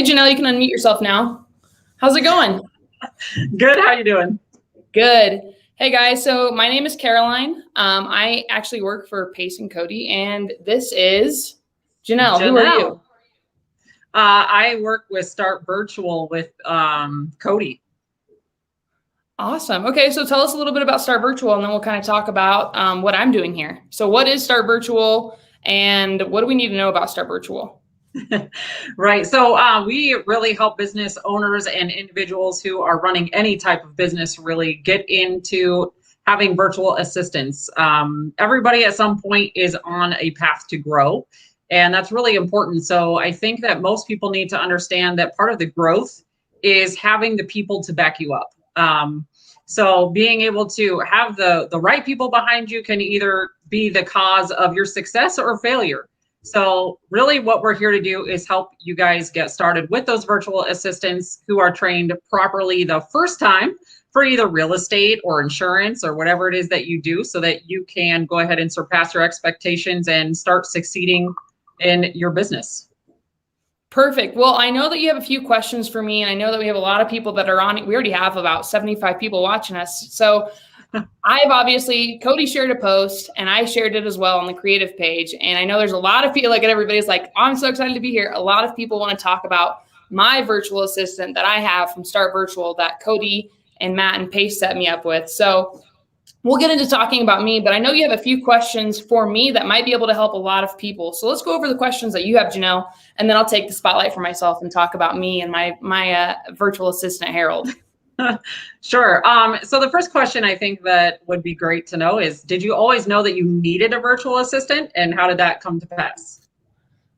Hey, Janelle, you can unmute yourself now. How's it going? Good. How you doing? Good. Hey, guys. So my name is Caroline. I actually work for Pace and Cody, and this is Janelle. Who are you? I work with Start Virtual with Cody. Awesome. Okay, so tell us a little bit about Start Virtual, and then we'll kind of talk about what I'm doing here. So what is Start Virtual, and what do we need to know about Start Virtual? Right. So we really help business owners and individuals who are running any type of business really get into having virtual assistants. Everybody at some point is on a path to grow, and that's really important. So I think that most people need to understand that part of the growth is having the people to back you up. So being able to have the right people behind you can either be the cause of your success or failure. So really what we're here to do is help you guys get started with those virtual assistants who are trained properly the first time for either real estate or insurance or whatever it is that you do, so that you can go ahead and surpass your expectations and start succeeding in your business. Perfect. Well, I know that you have a few questions for me, and I know that we have a lot of people that are on it. We already have about 75 people watching us. So Cody shared a post, and I shared it as well on the creative page. And I know there's a lot of people, like everybody's like, I'm so excited to be here. A lot of people want to talk about my virtual assistant that I have from Start Virtual that Cody and Matt and Pace set me up with. So we'll get into talking about me, but I know you have a few questions for me that might be able to help a lot of people. So let's go over the questions that you have, Janelle, and then I'll take the spotlight for myself and talk about me and my virtual assistant, Harold. Sure. So the first question I think that would be great to know is, did you always know that you needed a virtual assistant, and how did that come to pass?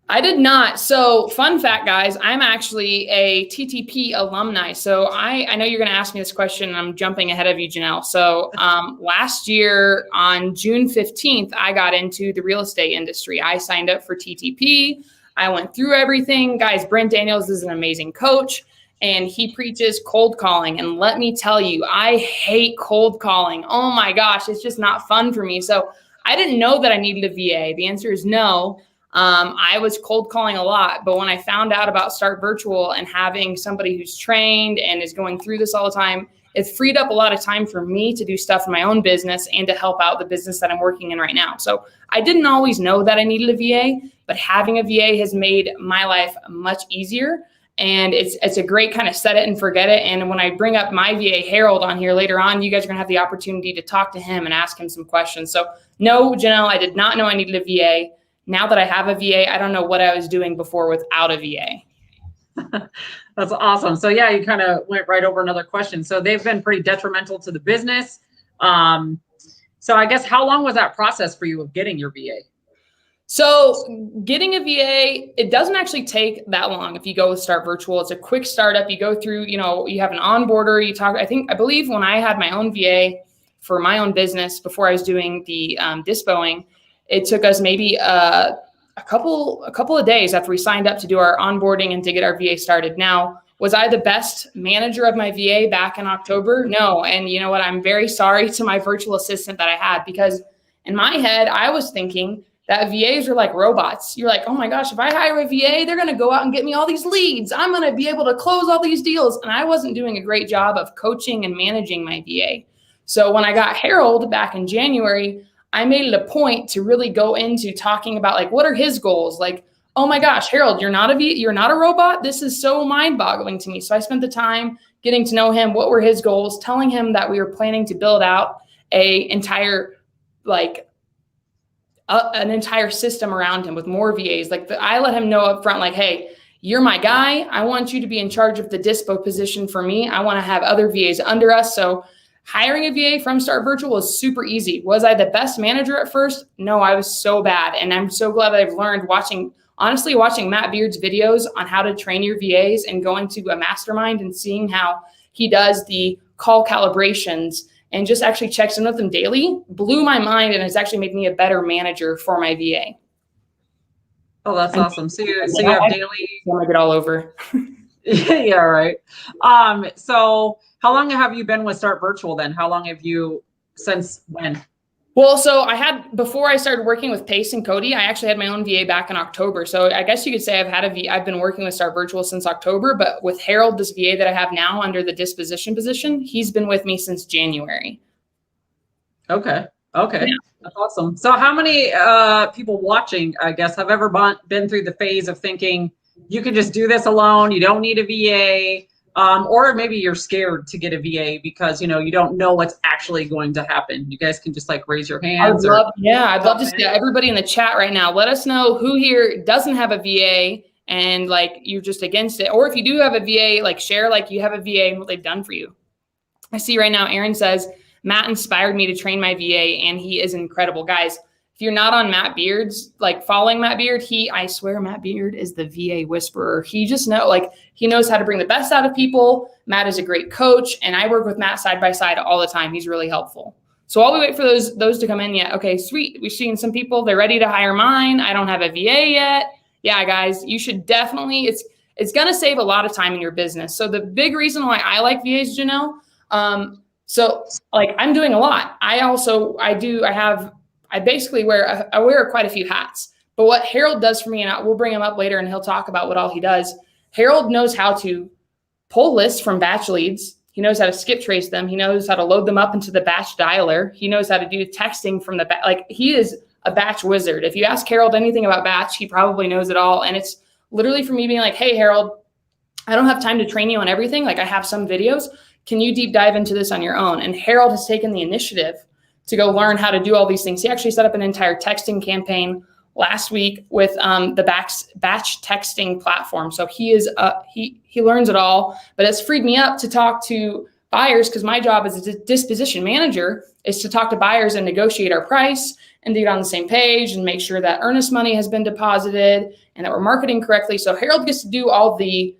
I did not. So fun fact, guys, I'm actually a TTP alumni. So I know you're going to ask me this question, and I'm jumping ahead of you, Janelle. So last year on June 15th, I got into the real estate industry. I signed up for TTP. I went through everything. Guys, Brent Daniels is an amazing coach, and he preaches cold calling. And let me tell you, I hate cold calling. Oh my gosh, it's just not fun for me. So I didn't know that I needed a VA. The answer is no. I was cold calling a lot, but when I found out about Start Virtual and having somebody who's trained and is going through this all the time, it freed up a lot of time for me to do stuff in my own business and to help out the business that I'm working in right now. So I didn't always know that I needed a VA, but having a VA has made my life much easier. And it's a great kind of set it and forget it. And when I bring up my VA, Harold, on here later on, you guys are going to have the opportunity to talk to him and ask him some questions. So no, Janelle, I did not know I needed a VA. Now that I have a VA, I don't know what I was doing before without a VA. That's awesome. So yeah, you kind of went right over another question. So they've been pretty detrimental to the business. So I guess, how long was that process for you of getting your VA? So getting a VA, it doesn't actually take that long if you go with Start Virtual. It's a quick startup. You go through, you have an onboarder, you talk. I believe when I had my own VA for my own business before I was doing the dispoing, it took us maybe a couple of days after we signed up to do our onboarding and to get our VA started. Now, was I the best manager of my VA back in October? No. And you know what? I'm very sorry to my virtual assistant that I had, because in my head, I was thinking that VAs are like robots. You're like, oh my gosh, if I hire a VA, they're going to go out and get me all these leads. I'm going to be able to close all these deals. And I wasn't doing a great job of coaching and managing my VA. So when I got Harold back in January, I made it a point to really go into talking about, like, what are his goals? Like, oh my gosh, Harold, you're not a robot. This is so mind boggling to me. So I spent the time getting to know him. What were his goals? Telling him that we were planning to build out an entire system around him with more VAs. I let him know up front, like, hey, you're my guy. I want you to be in charge of the dispo position for me. I want to have other VAs under us. So hiring a VA from Start Virtual was super easy. Was I the best manager at first? No, I was so bad. And I'm so glad that I've learned watching Matt Beard's videos on how to train your VAs and going to a mastermind and seeing how he does the call calibrations and just actually checks in with them daily, blew my mind, and it's actually made me a better manager for my VA. Oh, that's awesome. So you have daily. I want to get all over. Yeah, right. So how long have you been with Start Virtual then? How long have you, since when? Well, so before I started working with Pace and Cody, I actually had my own VA back in October. So I guess you could say I've been working with Start Virtual since October, but with Harold, this VA that I have now under the disposition position, he's been with me since January. Okay. Yeah. That's awesome. So how many people watching, I guess, have ever been through the phase of thinking you can just do this alone, you don't need a VA, or maybe you're scared to get a VA because, you don't know what's actually going to happen? You guys can just like raise your hands. I'd love to see everybody in the chat right now. Let us know who here doesn't have a VA and like you're just against it. Or if you do have a VA, like share like you have a VA and what they've done for you. I see right now, Aaron says, Matt inspired me to train my VA and he is incredible. Guys, if you're not on Matt Beard's, like following Matt Beard, I swear Matt Beard is the VA whisperer. He just he knows how to bring the best out of people. Matt is a great coach and I work with Matt side by side all the time. He's really helpful. So while we wait for those to come in yet, okay, sweet. We've seen some people, they're ready to hire mine. I don't have a VA yet. Yeah, guys, you should definitely, it's going to save a lot of time in your business. So the big reason why I like VAs, Janelle, so like I'm doing a lot. I basically wear quite a few hats, but what Harold does for me, and we'll bring him up later and he'll talk about what all he does. Harold knows how to pull lists from batch leads. He knows how to skip trace them. He knows how to load them up into the batch dialer. He knows how to do texting from he is a batch wizard. If you ask Harold anything about batch, he probably knows it all. And it's literally for me being like, hey, Harold, I don't have time to train you on everything. Like I have some videos. Can you deep dive into this on your own? And Harold has taken the initiative to go learn how to do all these things. He actually set up an entire texting campaign last week with the batch texting platform. So he learns it all, but it's freed me up to talk to buyers because my job as a disposition manager is to talk to buyers and negotiate our price and get on the same page and make sure that earnest money has been deposited and that we're marketing correctly. So Harold gets to do all the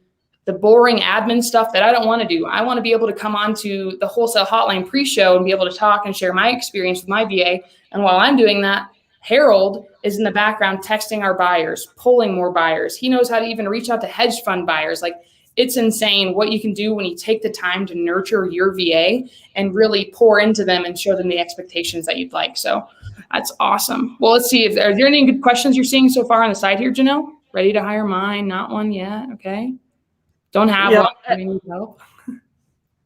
boring admin stuff that I don't want to do. I want to be able to come on to the Wholesale Hotline pre-show and be able to talk and share my experience with my VA. And while I'm doing that, Harold is in the background texting our buyers, pulling more buyers. He knows how to even reach out to hedge fund buyers. Like it's insane what you can do when you take the time to nurture your VA and really pour into them and show them the expectations that you'd like. So that's awesome. Well, let's see. Are there any good questions you're seeing so far on the side here, Janelle? Ready to hire mine? Not one yet. Okay. Don't have one. I need help.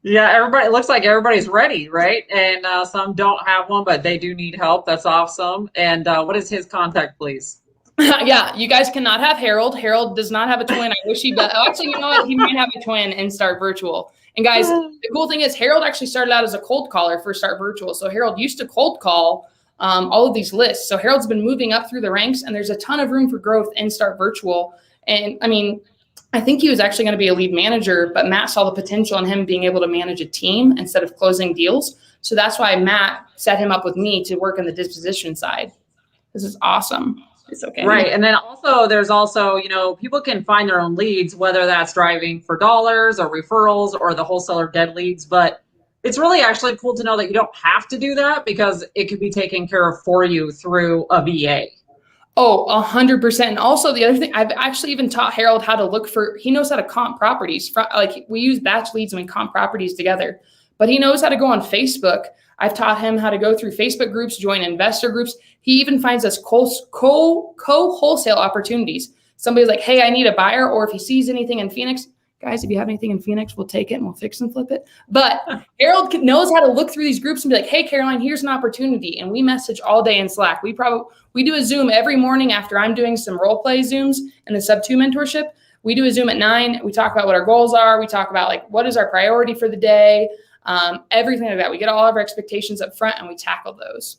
Yeah, it looks like everybody's ready, right? And some don't have one, but they do need help. That's awesome. And what is his contact, please? Yeah, you guys cannot have Harold. Harold does not have a twin. I wish he does. Actually, you know what? He might have a twin and Start Virtual. And guys, the cool thing is Harold actually started out as a cold caller for Start Virtual. So Harold used to cold call all of these lists. So Harold's been moving up through the ranks and there's a ton of room for growth in Start Virtual. And I mean, I think he was actually going to be a lead manager, but Matt saw the potential in him being able to manage a team instead of closing deals. So that's why Matt set him up with me to work on the disposition side. This is awesome. It's okay. Right. And then also there's also, people can find their own leads, whether that's driving for dollars or referrals or the wholesaler dead leads. But it's really actually cool to know that you don't have to do that because it could be taken care of for you through a VA. Oh, 100%. And also the other thing, I've actually even taught Harold how to he knows how to comp properties. Like we use batch leads and we comp properties together, but he knows how to go on Facebook. I've taught him how to go through Facebook groups, join investor groups. He even finds us co-wholesale opportunities. Somebody's like, hey, I need a buyer. Or if he sees anything in Phoenix, guys, if you have anything in Phoenix, we'll take it and we'll fix and flip it. But Harold knows how to look through these groups and be like, hey, Caroline, here's an opportunity. And we message all day in Slack. We do a Zoom every morning after I'm doing some role play Zooms in the sub 2 mentorship. We do a Zoom at 9. We talk about what our goals are. We talk about like, what is our priority for the day? Everything like that. We get all of our expectations up front and we tackle those.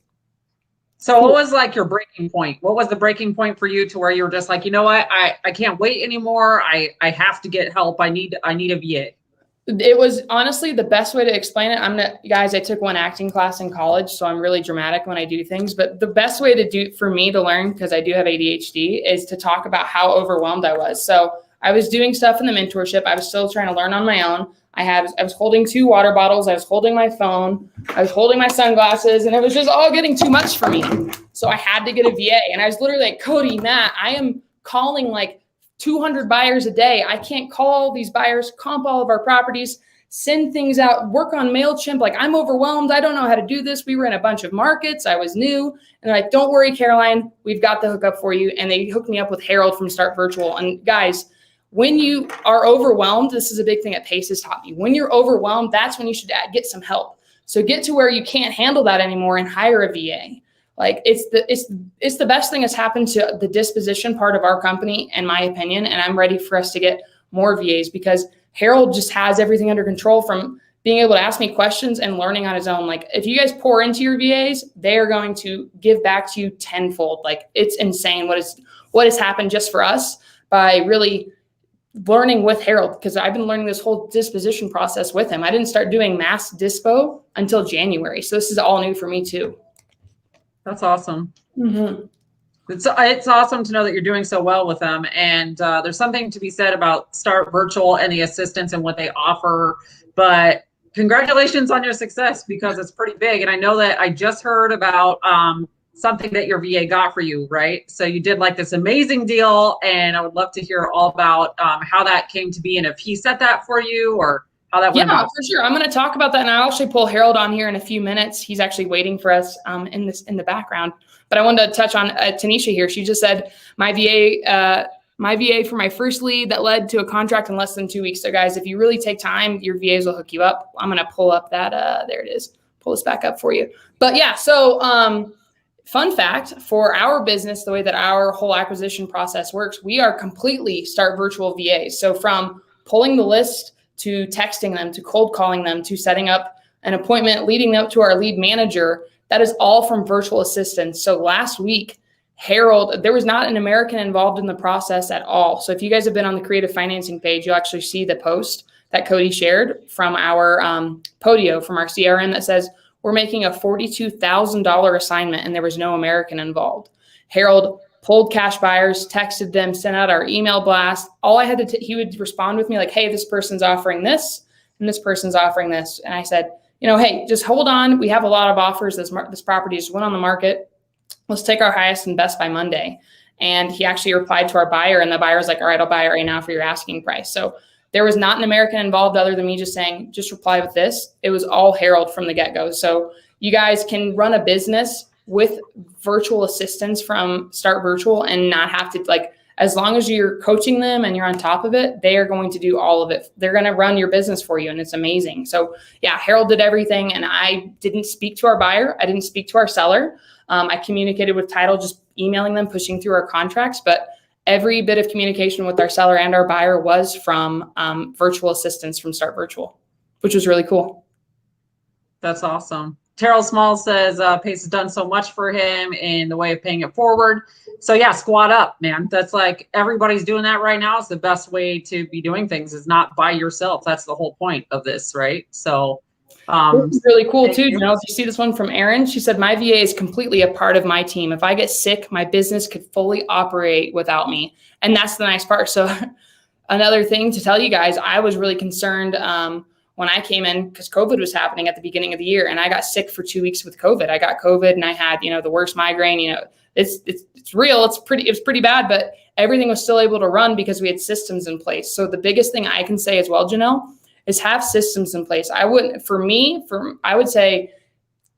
So what was like your breaking point? What was the breaking point for you to where you were just like, you know what, I can't wait anymore. I have to get help. I need a VA. It was honestly the best way to explain it. Guys, I took one acting class in college, so I'm really dramatic when I do things. But the best way to do for me to learn, because I do have ADHD, is to talk about how overwhelmed I was. So I was doing stuff in the mentorship. I was still trying to learn on my own. I was holding 2 water bottles. I was holding my phone. I was holding my sunglasses, and it was just all getting too much for me. So I had to get a VA. And I was literally like, Cody, Matt, I am calling like 200 buyers a day. I can't call these buyers, comp all of our properties, send things out, work on MailChimp. Like, I'm overwhelmed. I don't know how to do this. We were in a bunch of markets. I was new. And they're like, don't worry, Caroline, we've got the hookup for you. And they hooked me up with Harold from Start Virtual. And guys, when you are overwhelmed, this is a big thing that Pace has taught me. When you're overwhelmed, that's when you should get some help. So get to where you can't handle that anymore and hire a VA. Like, it's the best thing that's happened to the disposition part of our company, in my opinion. And I'm ready for us to get more VAs, because Harold just has everything under control, from being able to ask me questions and learning on his own. Like, if you guys pour into your VAs, they are going to give back to you tenfold. Like, it's insane what has happened just for us by really learning with Harold, because I've been learning this whole disposition process with him. I didn't start doing mass dispo until January. So this is all new for me too. That's awesome. Mm-hmm. It's awesome to know that you're doing so well with them. And there's something to be said about Start Virtual and the assistance and what they offer. But congratulations on your success, because it's pretty big. And I know that I just heard about something that your VA got for you, right? So you did like this amazing deal, and I would love to hear all about how that came to be, and if he set that for you or how that went. Yeah, for sure. I'm going to talk about that, and I'll actually pull Harold on here in a few minutes. He's actually waiting for us in the background. But I wanted to touch on Tanisha here. She just said my VA for my first lead that led to a contract in less than 2 weeks. So guys, if you really take time, your VAs will hook you up. I'm going to pull up that. There it is. Pull this back up for you. But yeah, so fun fact for our business, the way that our whole acquisition process works, we are completely Start Virtual VAs. So from pulling the list to texting them, to cold calling them, to setting up an appointment, leading up to our lead manager, that is all from virtual assistants. So last week, Harold, there was not an American involved in the process at all. So if you guys have been on the creative financing page, you'll actually see the post that Cody shared from our Podio, from our CRM, that says we're making a $42,000 assignment, and there was no American involved. Harold pulled cash buyers, texted them, sent out our email blast. All I had to, he would respond with me like, hey, this person's offering this, and this person's offering this. And I said, hey, just hold on. We have a lot of offers. This property just went on the market. Let's take our highest and best by Monday. And he actually replied to our buyer, and the buyer was like, all right, I'll buy it right now for your asking price. So there was not an American involved other than me just saying, just reply with this. It was all Harold from the get-go. So you guys can run a business with virtual assistants from Start Virtual and not have to, like, as long as you're coaching them and you're on top of it, they are going to do all of it. They're going to run your business for you, and it's amazing. So yeah, Harold did everything, and I didn't speak to our buyer. I didn't speak to our seller. I communicated with title, just emailing them, pushing through our contracts, but every bit of communication with our seller and our buyer was from virtual assistants from Start Virtual, which was really cool. That's awesome. Terrell Small says Pace has done so much for him in the way of paying it forward. So yeah, squat up, man. That's like, everybody's doing that right now. It's the best way to be doing things, is not by yourself. That's the whole point of this, right? So this is really cool too. If you see this one from Erin, she said, my VA is completely a part of my team. If I get sick, my business could fully operate without me. And that's the nice part. So another thing to tell you guys, I was really concerned when I came in, because COVID was happening at the beginning of the year, and I got sick for 2 weeks with COVID. I got COVID, and I had, the worst migraine. It's real. It was pretty bad, but everything was still able to run because we had systems in place. So the biggest thing I can say as well, Janelle, is have systems in place. I would say,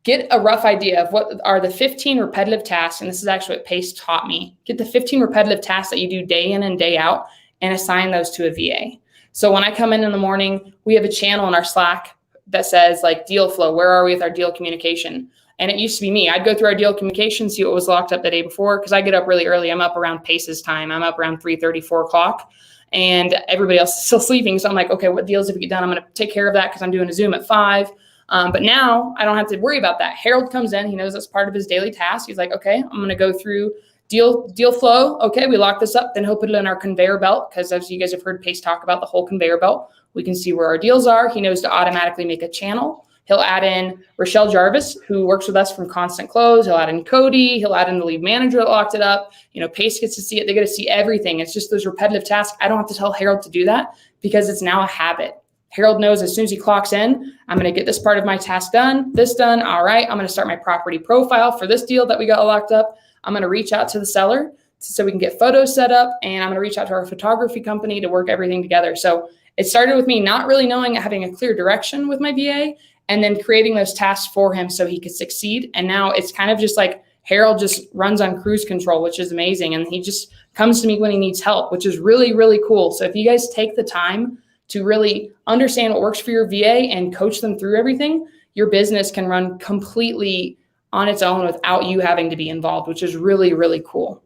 get a rough idea of what are the 15 repetitive tasks. And this is actually what Pace taught me. Get the 15 repetitive tasks that you do day in and day out, and assign those to a VA. So when I come in the morning, we have a channel in our Slack that says like deal flow. Where are we with our deal communication? And it used to be me. I'd go through our deal communication, see what was locked up the day before, because I get up really early. I'm up around Pace's time. I'm up around 3:30, 4 o'clock, and everybody else is still sleeping. So I'm like, okay, what deals have we get done? I'm going to take care of that because I'm doing a Zoom at 5. But now I don't have to worry about that. Harold comes in. He knows that's part of his daily task. He's like, okay, I'm going to go through deal flow. Okay, we lock this up. Then he'll put it in our conveyor belt, because as you guys have heard Pace talk about the whole conveyor belt, we can see where our deals are. He knows to automatically make a channel. He'll add in Rochelle Jarvis, who works with us from Constant Close. He'll add in Cody. He'll add in the lead manager that locked it up. Pace gets to see it. They get to see everything. It's just those repetitive tasks. I don't have to tell Harold to do that because it's now a habit. Harold knows as soon as he clocks in, I'm going to get this part of my task done, this done. All right, I'm going to start my property profile for this deal that we got locked up. I'm going to reach out to the seller so we can get photos set up, and I'm going to reach out to our photography company to work everything together. So it started with me not really knowing, having a clear direction with my VA, and then creating those tasks for him so he could succeed. And now it's kind of just like Harold just runs on cruise control, which is amazing. And he just comes to me when he needs help, which is really, really cool. So if you guys take the time to really understand what works for your VA and coach them through everything, your business can run completely on its own without you having to be involved, which is really, really cool.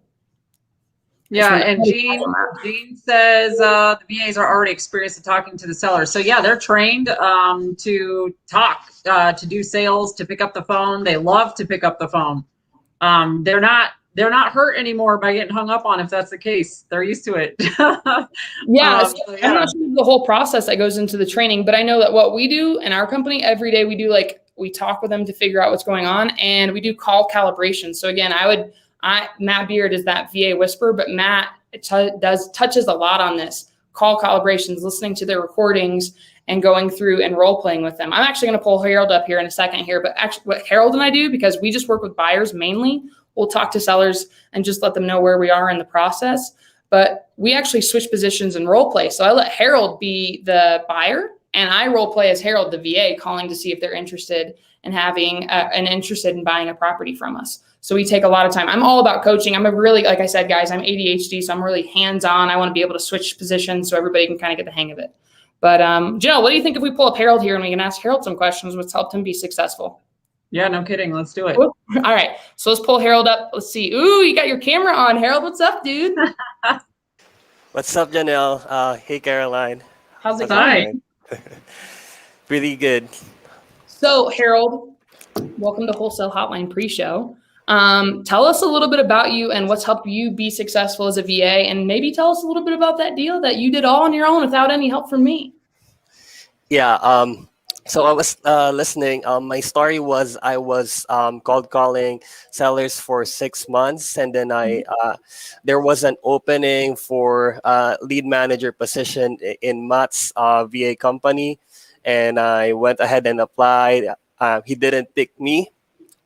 Yeah, and Jean says the VAs are already experienced at talking to the sellers. So yeah, they're trained to talk, to do sales, to pick up the phone. They love to pick up the phone. They're not hurt anymore by getting hung up on if that's the case. They're used to it. Yeah, I'm not sure the whole process that goes into the training, but I know that what we do in our company every day, we talk with them to figure out what's going on, and we do call calibration. So again, Matt Beard is that VA whisperer, but Matt touches a lot on this call calibrations, listening to their recordings and going through and role playing with them. I'm actually going to pull Harold up here in a second here, but actually what Harold and I do, because we just work with buyers mainly, we'll talk to sellers and just let them know where we are in the process. But we actually switch positions and role play. So I let Harold be the buyer and I role play as Harold, the VA, calling to see if they're interested in interested in buying a property from us. So we take a lot of time. I'm all about coaching. Like I said, guys, I'm ADHD, so I'm really hands-on. I want to be able to switch positions so everybody can kind of get the hang of it. But Jill, what do you think if we pull up Harold here and we can ask Harold some questions, what's helped him be successful? Yeah, no kidding. Let's do it. All right. So let's pull Harold up. Let's see. Ooh, you got your camera on. Harold, what's up, dude? What's up, Janelle? Hey, Caroline. How's it going? Pretty good. So, Harold, welcome to Wholesale Hotline pre-show. Tell us a little bit about you and what's helped you be successful as a VA, and maybe tell us a little bit about that deal that you did all on your own without any help from me. Yeah. So I was listening. My story was I was cold calling sellers for 6 months, and then there was an opening for lead manager position in Matt's VA company, and I went ahead and applied. He didn't pick me,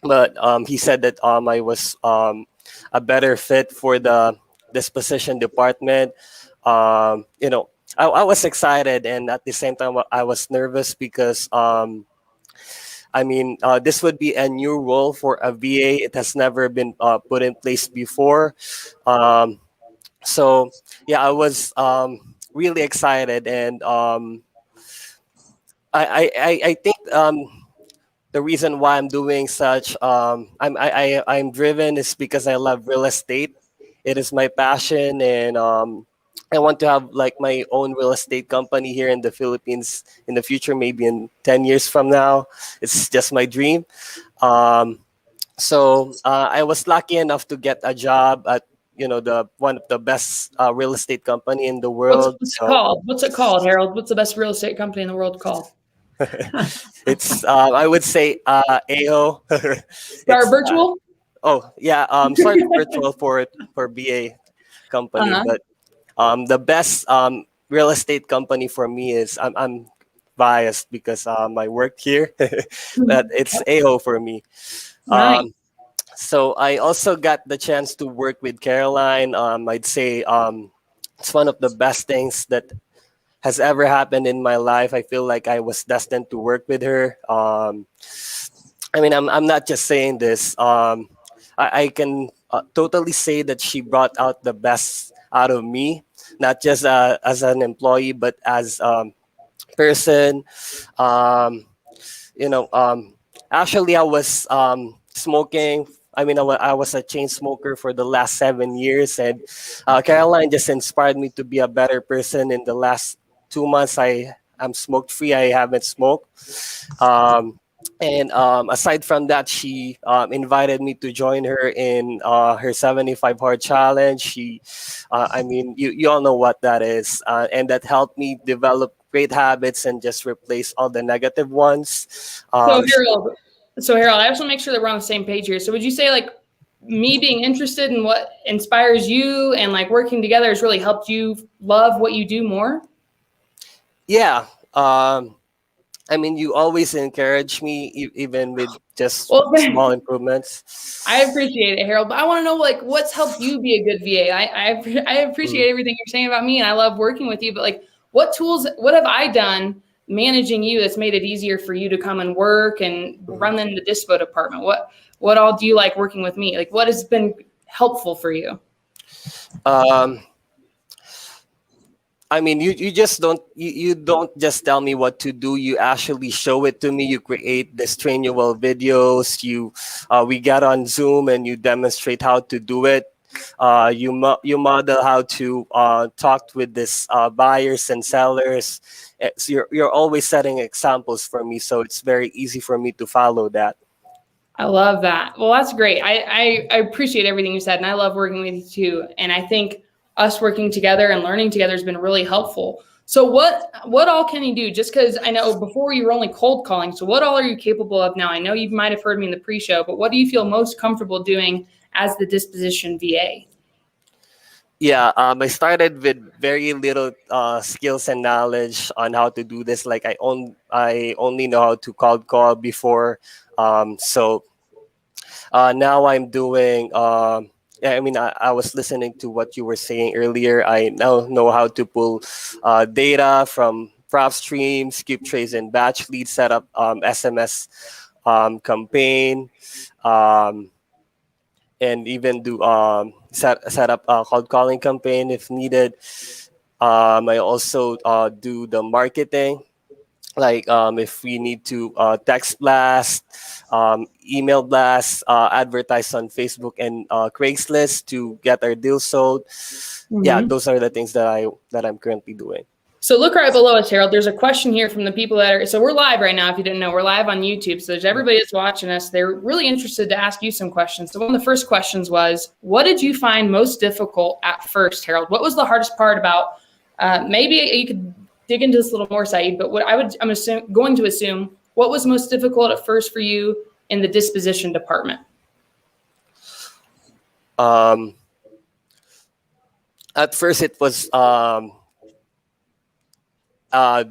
but he said that I was a better fit for the disposition department. I was excited, and at the same time, I was nervous because, this would be a new role for a VA. It has never been put in place before. So, yeah, I was really excited, and I think the reason why I'm doing such, I'm driven is because I love real estate. It is my passion, and I want to have like my own real estate company here in the Philippines in the future, maybe in 10 years from now. It's just my dream. So I was lucky enough to get a job at the one of the best real estate company in the world. What's it called? What's it called, Harold? What's the best real estate company in the world called? It's I would say AO. Star Virtual? Start Virtual for BA company, but the best real estate company for me is I'm biased because I work here, but it's AO for me. Nice. So I also got the chance to work with Caroline. I'd say it's one of the best things that has ever happened in my life. I feel like I was destined to work with her. I'm not just saying this. I can totally say that she brought out the best out of me, not just as an employee, but as a person. Actually, I was smoking. I was a chain smoker for the last 7 years, and Caroline just inspired me to be a better person. In the last 2 months, I'm smoke free. I haven't smoked. And aside from that, she invited me to join her in her 75 hard challenge. You all know what that is, and that helped me develop great habits and just replace all the negative ones. So Harold, I just want to make sure that we're on the same page here. So would you say like me being interested in what inspires you and like working together has really helped you love what you do more? Yeah. You always encourage me, even with just small improvements. I appreciate it, Harold. But I want to know, like, what's helped you be a good VA? I appreciate everything you're saying about me, and I love working with you. But like, what have I done managing you that's made it easier for you to come and work and run in the dispo department? What all do you like working with me? Like, what has been helpful for you? I mean, you just don't you don't just tell me what to do. You actually show it to me. You create this trainual videos. We get on Zoom and you demonstrate how to do it. You model how to talk with this buyers and sellers. So you're always setting examples for me, so it's very easy for me to follow that. I love that. Well, that's great. I appreciate everything you said, and I love working with you too. And I think us working together and learning together has been really helpful. So what all can you do? Just because I know before you were only cold calling. So what all are you capable of now? I know you might have heard me in the pre-show, but what do you feel most comfortable doing as the disposition VA? Yeah, I started with very little skills and knowledge on how to do this. Like I only know how to cold call before. So now I'm doing. Yeah, I mean, I was listening to what you were saying earlier. I now know how to pull data from prop streams, skip trace and batch lead, set up SMS campaign, and even do set up a cold calling campaign if needed. I also do the marketing, like if we need to text blast, email blast, advertise on Facebook and Craigslist to get our deal sold. Yeah, those are the things that I'm currently doing. So look right below us, Harold. There's a question here from the people that are, so we're live right now. If you didn't know, we're live on YouTube. So there's everybody that's watching us. They're really interested to ask you some questions. So one of the first questions was, what did you find most difficult at first, Harold? What was the hardest part about, maybe you could dig into this a little more, Saeed, but I'm going to assume, what was most difficult at first for you in the disposition department? At first it was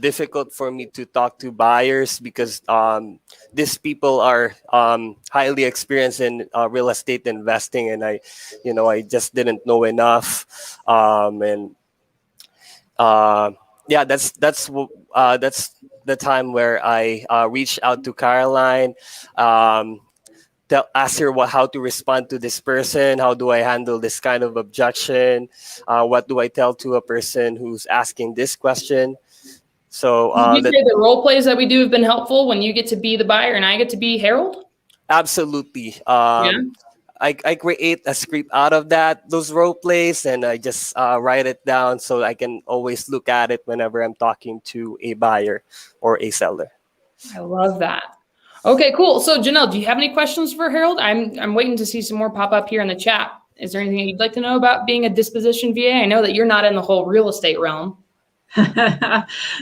difficult for me to talk to buyers because these people are highly experienced in real estate investing, and I just didn't know enough. Yeah, that's the time where I reached out to Caroline, ask her how to respond to this person. How do I handle this kind of objection? What do I tell to a person who's asking this question? So you say the role plays that we do have been helpful when you get to be the buyer and I get to be Harold? Absolutely. Yeah. I create a script out of those role plays, and I just write it down so I can always look at it whenever I'm talking to a buyer or a seller. I love that. Okay, cool. So Janelle, do you have any questions for Harold? I'm waiting to see some more pop up here in the chat. Is there anything you'd like to know about being a disposition VA? I know that you're not in the whole real estate realm.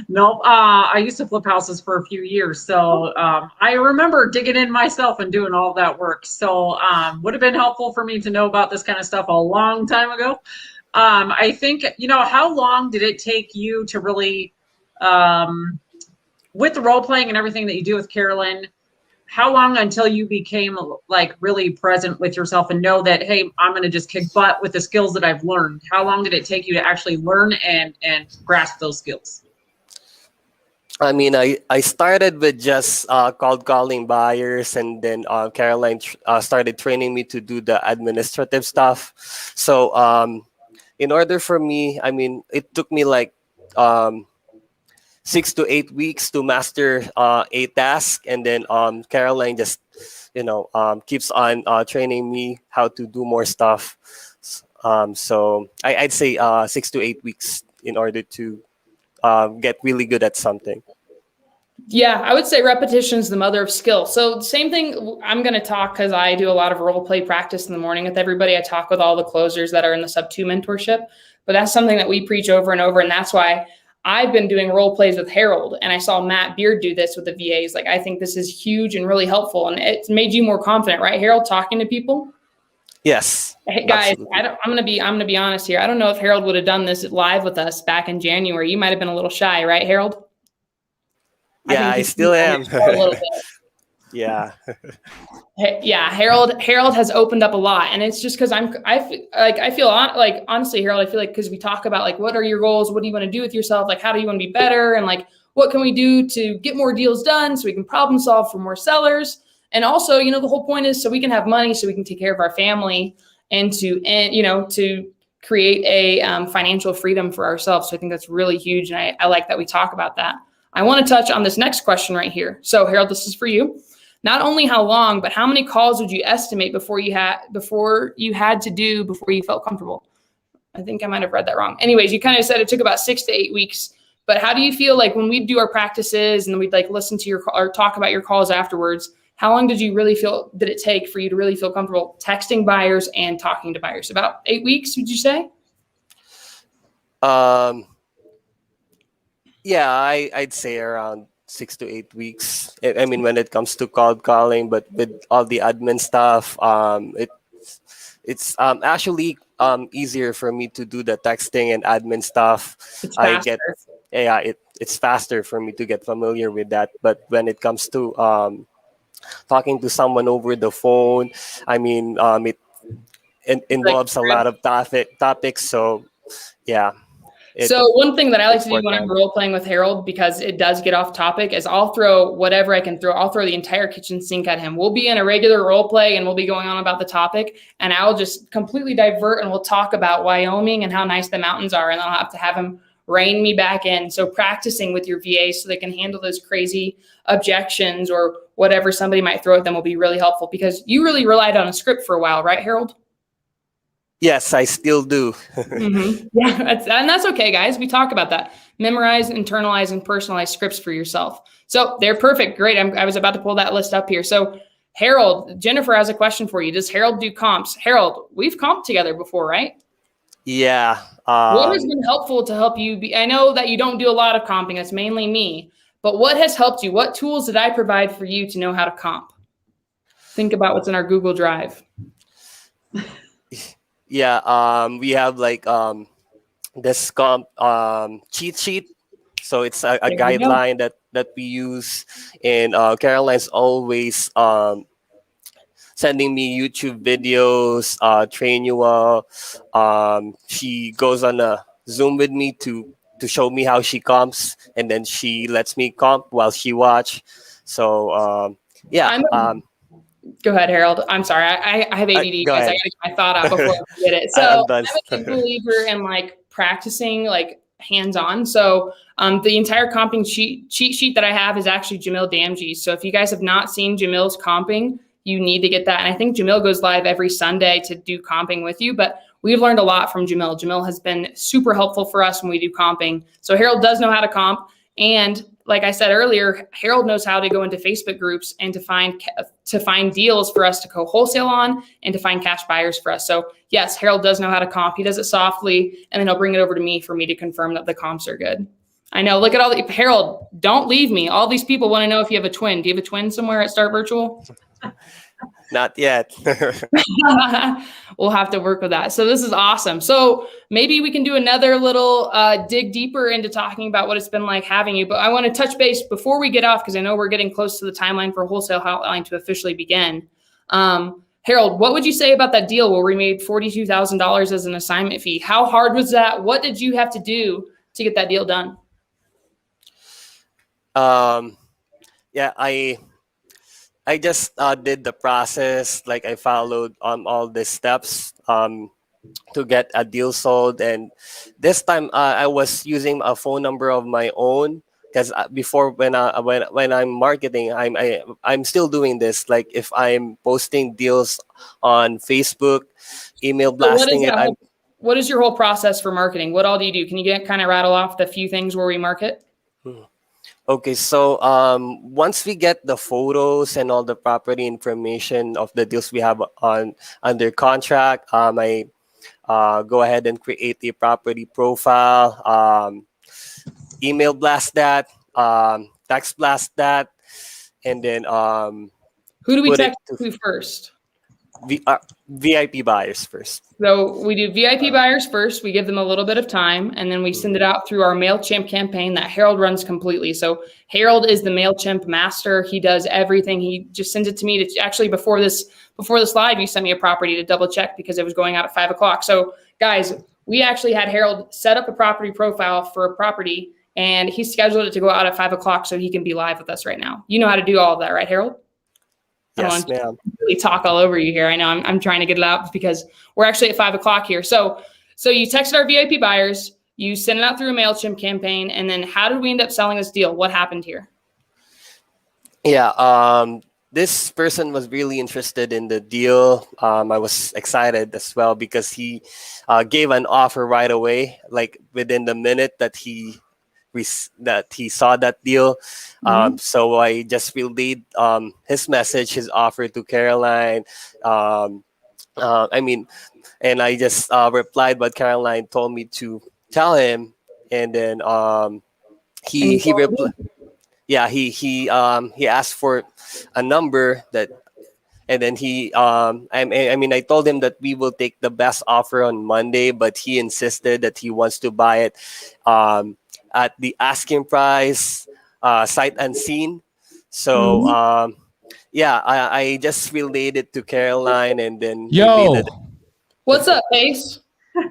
Nope. I used to flip houses for a few years, so I remember digging in myself and doing all that work. So would have been helpful for me to know about this kind of stuff a long time ago. I think, how long did it take you to really, with the role playing and everything that you do with Carolyn, how long until you became like really present with yourself and know that, hey, I'm going to just kick butt with the skills that I've learned? How long did it take you to actually learn and grasp those skills? I mean, I started with just cold calling buyers, and then Caroline started training me to do the administrative stuff. So in order for me, I mean, it took me like 6 to 8 weeks to master a task, and then Caroline just keeps on training me how to do more stuff. So I'd say 6 to 8 weeks in order to get really good at something. Yeah, I would say repetition is the mother of skill. So same thing, I'm going to talk because I do a lot of role play practice in the morning with everybody. I talk with all the closers that are in the sub 2 mentorship, but that's something that we preach over and over. And that's why I've been doing role plays with Harold, and I saw Matt Beard do this with the VAs. Like, I think this is huge and really helpful, and it's made you more confident, right, Harold, talking to people? Yes. Hey, guys, I'm gonna be honest here. I don't know if Harold would have done this live with us back in January. You might have been a little shy, right, Harold? Yeah, I still am. A little bit. Yeah. Yeah, Harold has opened up a lot, and it's just because honestly, Harold, I feel like because we talk about like what are your goals, what do you want to do with yourself, like how do you want to be better, and like what can we do to get more deals done so we can problem solve for more sellers, and also the whole point is so we can have money so we can take care of our family and to create a financial freedom for ourselves. So I think that's really huge, and I like that we talk about that. I want to touch on this next question right here. So Harold, this is for you. Not only how long, but how many calls would you estimate before you felt comfortable? I think I might have read that wrong. Anyways, you kind of said it took about 6 to 8 weeks. But how do you feel like when we do our practices and we'd like listen to or talk about your calls afterwards? How long did it take for you to really feel comfortable texting buyers and talking to buyers? About 8 weeks, would you say? Yeah, I'd say around 6 to 8 weeks. I mean, when it comes to cold calling, but with all the admin stuff, it's actually easier for me to do the texting and admin stuff. It's faster. It's faster for me to get familiar with that. But when it comes to talking to someone over the phone, I mean, it involves a lot of topics. So yeah. So one thing that I like to do when I'm role playing with Harold, because it does get off topic, is I'll throw whatever I can throw. I'll throw the entire kitchen sink at him. We'll be in a regular role play and we'll be going on about the topic, and I'll just completely divert and we'll talk about Wyoming and how nice the mountains are, and I'll have him rein me back in. So practicing with your VAs so they can handle those crazy objections or whatever somebody might throw at them will be really helpful, because you really relied on a script for a while, right, Harold? Yes, I still do. Mm-hmm. Yeah, that's okay, guys. We talk about that. Memorize, internalize, and personalize scripts for yourself. So they're perfect. Great. I was about to pull that list up here. So Harold, Jennifer has a question for you. Does Harold do comps? Harold, we've comped together before, right? Yeah. What has been helpful to help you I know that you don't do a lot of comping. That's mainly me. But what has helped you? What tools did I provide for you to know how to comp? Think about what's in our Google Drive. Yeah, we have like this comp cheat sheet. So it's a guideline that we use, and Caroline's always sending me YouTube videos, train you all. She goes on a Zoom with me to show me how she comps, and then she lets me comp while she watch. So yeah. Go ahead, Harold. I'm sorry. I have ADD, guys. I got to get my thought out before I get it. So I'm a big believer in like practicing like hands-on. So the entire comping cheat sheet that I have is actually Jamil Damji's. So if you guys have not seen Jamil's comping, you need to get that. And I think Jamil goes live every Sunday to do comping with you. But we've learned a lot from Jamil. Jamil has been super helpful for us when we do comping. So Harold does know how to comp. And like I said earlier, Harold knows how to go into Facebook groups and to find deals for us to co-wholesale on and to find cash buyers for us. So yes, Harold does know how to comp. He does it softly, and then he'll bring it over to me for me to confirm that the comps are good. I know. Look at all the Harold. Don't leave me. All these people want to know if you have a twin. Do you have a twin somewhere at Start Virtual? Not yet. We'll have to work with that. So this is awesome. So maybe we can do another little dig deeper into talking about what it's been like having you. But I want to touch base before we get off, because I know we're getting close to the timeline for Wholesale Hotline to officially begin. Harold, what would you say about that deal where we made $42,000 as an assignment fee? How hard was that? What did you have to do to get that deal done? Yeah, I just did the process. Like I followed all the steps to get a deal sold, and this time I was using a phone number of my own, because before when I'm marketing, I'm still doing this. Like if I'm posting deals on Facebook, email blasting what is your whole process for marketing? What all do you do? Can you kind of rattle off the few things where we market? Okay, so once we get the photos and all the property information of the deals we have under contract, I go ahead and create a property profile, email blast that, text blast that, and then who do we text to first? VIP buyers first. So we do VIP buyers first. We give them a little bit of time, and then we send it out through our MailChimp campaign that Harold runs completely. So Harold is the MailChimp master. He does everything. He just sends it to me to actually before this live, you sent me a property to double check because it was going out at 5 o'clock. So guys, we actually had Harold set up a property profile for a property, and he scheduled it to go out at 5 o'clock so he can be live with us right now. You know how to do all of that, right, Harold? Yes, ma'am. Really talk all over you here. I know I'm trying to get it out because we're actually at 5 o'clock here. So you texted our VIP buyers, you sent it out through a MailChimp campaign, and then how did we end up selling this deal? What happened here? Yeah, this person was really interested in the deal. I was excited as well because he gave an offer right away, like within the minute that he saw that deal. So I just relayed his message, his offer to Caroline. And I just replied what Caroline told me to tell him, and then he replied. Yeah, he asked for a number that, and then I told him that we will take the best offer on Monday, but he insisted that he wants to buy it at the asking price, sight unseen. So I just relayed it to Caroline, and then what's up, Ace?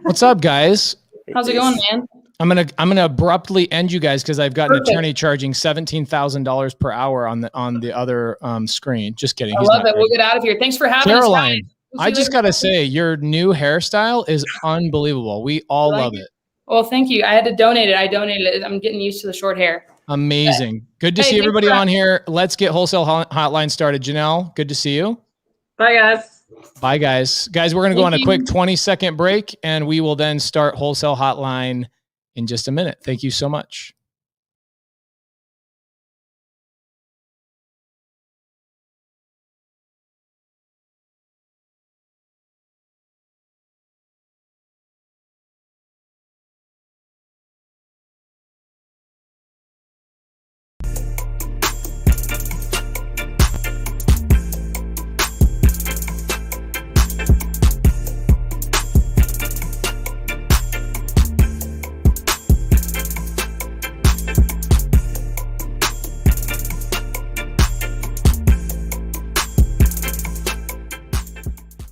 What's up, guys? How's it going, man? I'm gonna abruptly end you guys because I've got an attorney charging $17,000 per hour on the other screen. Just kidding. I love it. We'll get out of here. Thanks for having Caroline, us, guys. I just gotta say your new hairstyle is unbelievable. We all love it. Well, thank you. I had to donate it. I donated it. I'm getting used to the short hair. Amazing. Good to see everybody on here. Let's get Wholesale Hotline started. Janelle, good to see you. Bye, guys. Bye, guys. Guys, we're going to go on a quick 20-second break, and we will then start Wholesale Hotline in just a minute. Thank you so much.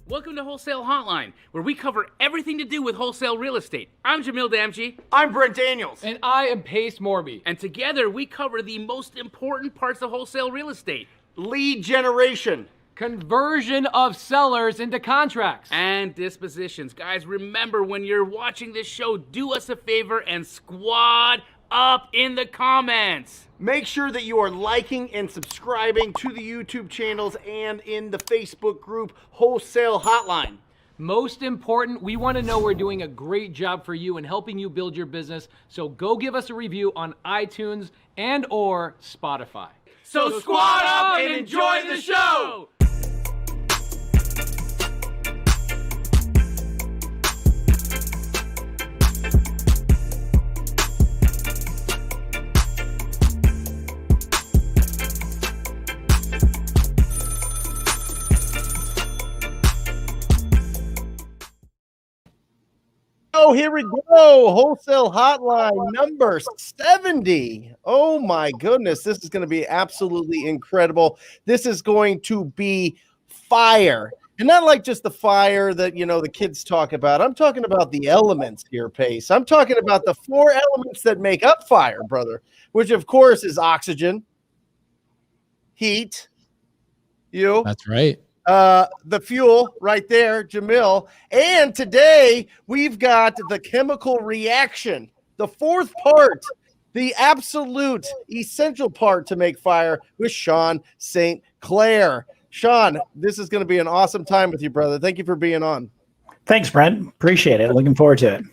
Welcome to Wholesale Hotline, where we cover everything to do with wholesale real estate. I'm Jamil Damji. I'm Brent Daniels. And I am Pace Morby. And together we cover the most important parts of wholesale real estate. Lead generation. Conversion of sellers into contracts. And dispositions. Guys, remember when you're watching this show, do us a favor and squad up in the comments. Make sure that you are liking and subscribing to the YouTube channels and in the Facebook group Wholesale Hotline. Most important, we want to know we're doing a great job for you and helping you build your business. So go give us a review on iTunes and or Spotify. So squad up and enjoy the show. Oh, here we go. Wholesale Hotline number 70. Oh my goodness. This is going to be absolutely incredible. This is going to be fire. And not like just the fire that, the kids talk about. I'm talking about the elements here, Pace. I'm talking about the 4 elements that make up fire, brother, which of course is oxygen, heat, That's right. The fuel right there, Jamil. And today we've got the chemical reaction, the 4th part, the absolute essential part to make fire with Sean St. Clair. Sean, this is going to be an awesome time with you, brother. Thank you for being on. Thanks, Brent. Appreciate it. Looking forward to it.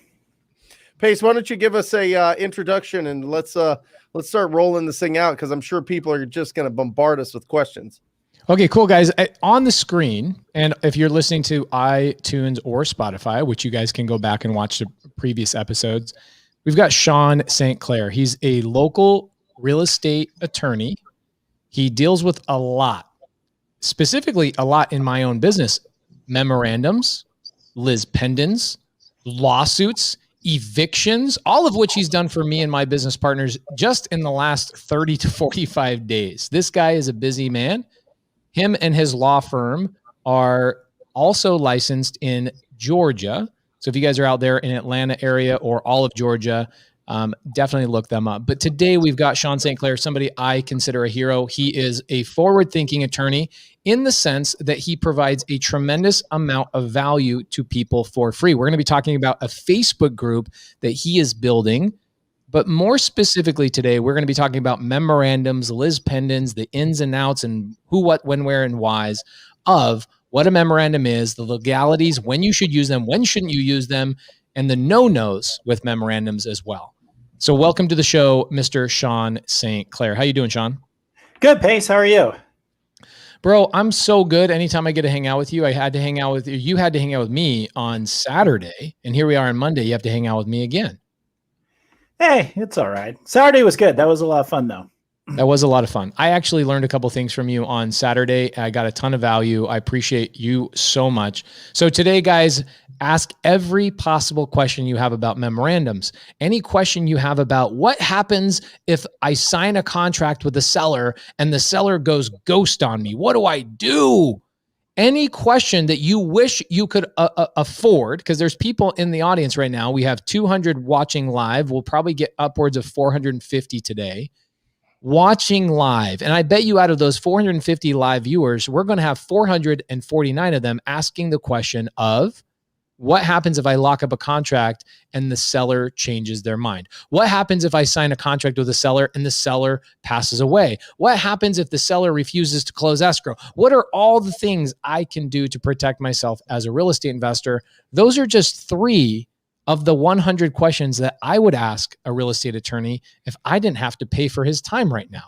Pace, why don't you give us a introduction and let's start rolling this thing out, because I'm sure people are just going to bombard us with questions. Okay, cool, guys. On the screen, and if you're listening to iTunes or Spotify, which you guys can go back and watch the previous episodes, we've got Sean St. Clair. He's a local real estate attorney. He deals with a lot, specifically a lot in my own business, memorandums, lis pendens, lawsuits, evictions, all of which he's done for me and my business partners just in the last 30 to 45 days. This guy is a busy man. Him and his law firm are also licensed in Georgia. So if you guys are out there in Atlanta area or all of Georgia, definitely look them up. But today we've got Sean St. Clair, somebody I consider a hero. He is a forward-thinking attorney in the sense that he provides a tremendous amount of value to people for free. We're going to be talking about a Facebook group that he is building. But more specifically today, we're going to be talking about memorandums, lis pendens, the ins and outs and who, what, when, where, and whys of what a memorandum is, the legalities, when you should use them, when shouldn't you use them, and the no-nos with memorandums as well. So welcome to the show, Mr. Sean St. Clair. How you doing, Sean? Good, Pace. How are you? Bro, I'm so good. Anytime I get to hang out with you, I had to hang out with you. You had to hang out with me on Saturday, and here we are on Monday. You have to hang out with me again. Hey, it's all right. Saturday was good. That was a lot of fun, though. That was a lot of fun. I actually learned a couple things from you on Saturday. I got a ton of value. I appreciate you so much. So today, guys, ask every possible question you have about memorandums. Any question you have about what happens if I sign a contract with a seller and the seller goes ghost on me? What do I do? Any question that you wish you could afford, because there's people in the audience right now. We have 200 watching live. We'll probably get upwards of 450 today. Watching live. And I bet you out of those 450 live viewers, we're going to have 449 of them asking the question of what happens if I lock up a contract and the seller changes their mind? What happens if I sign a contract with a seller and the seller passes away? What happens if the seller refuses to close escrow? What are all the things I can do to protect myself as a real estate investor? Those are just 3 of the 100 questions that I would ask a real estate attorney if I didn't have to pay for his time right now.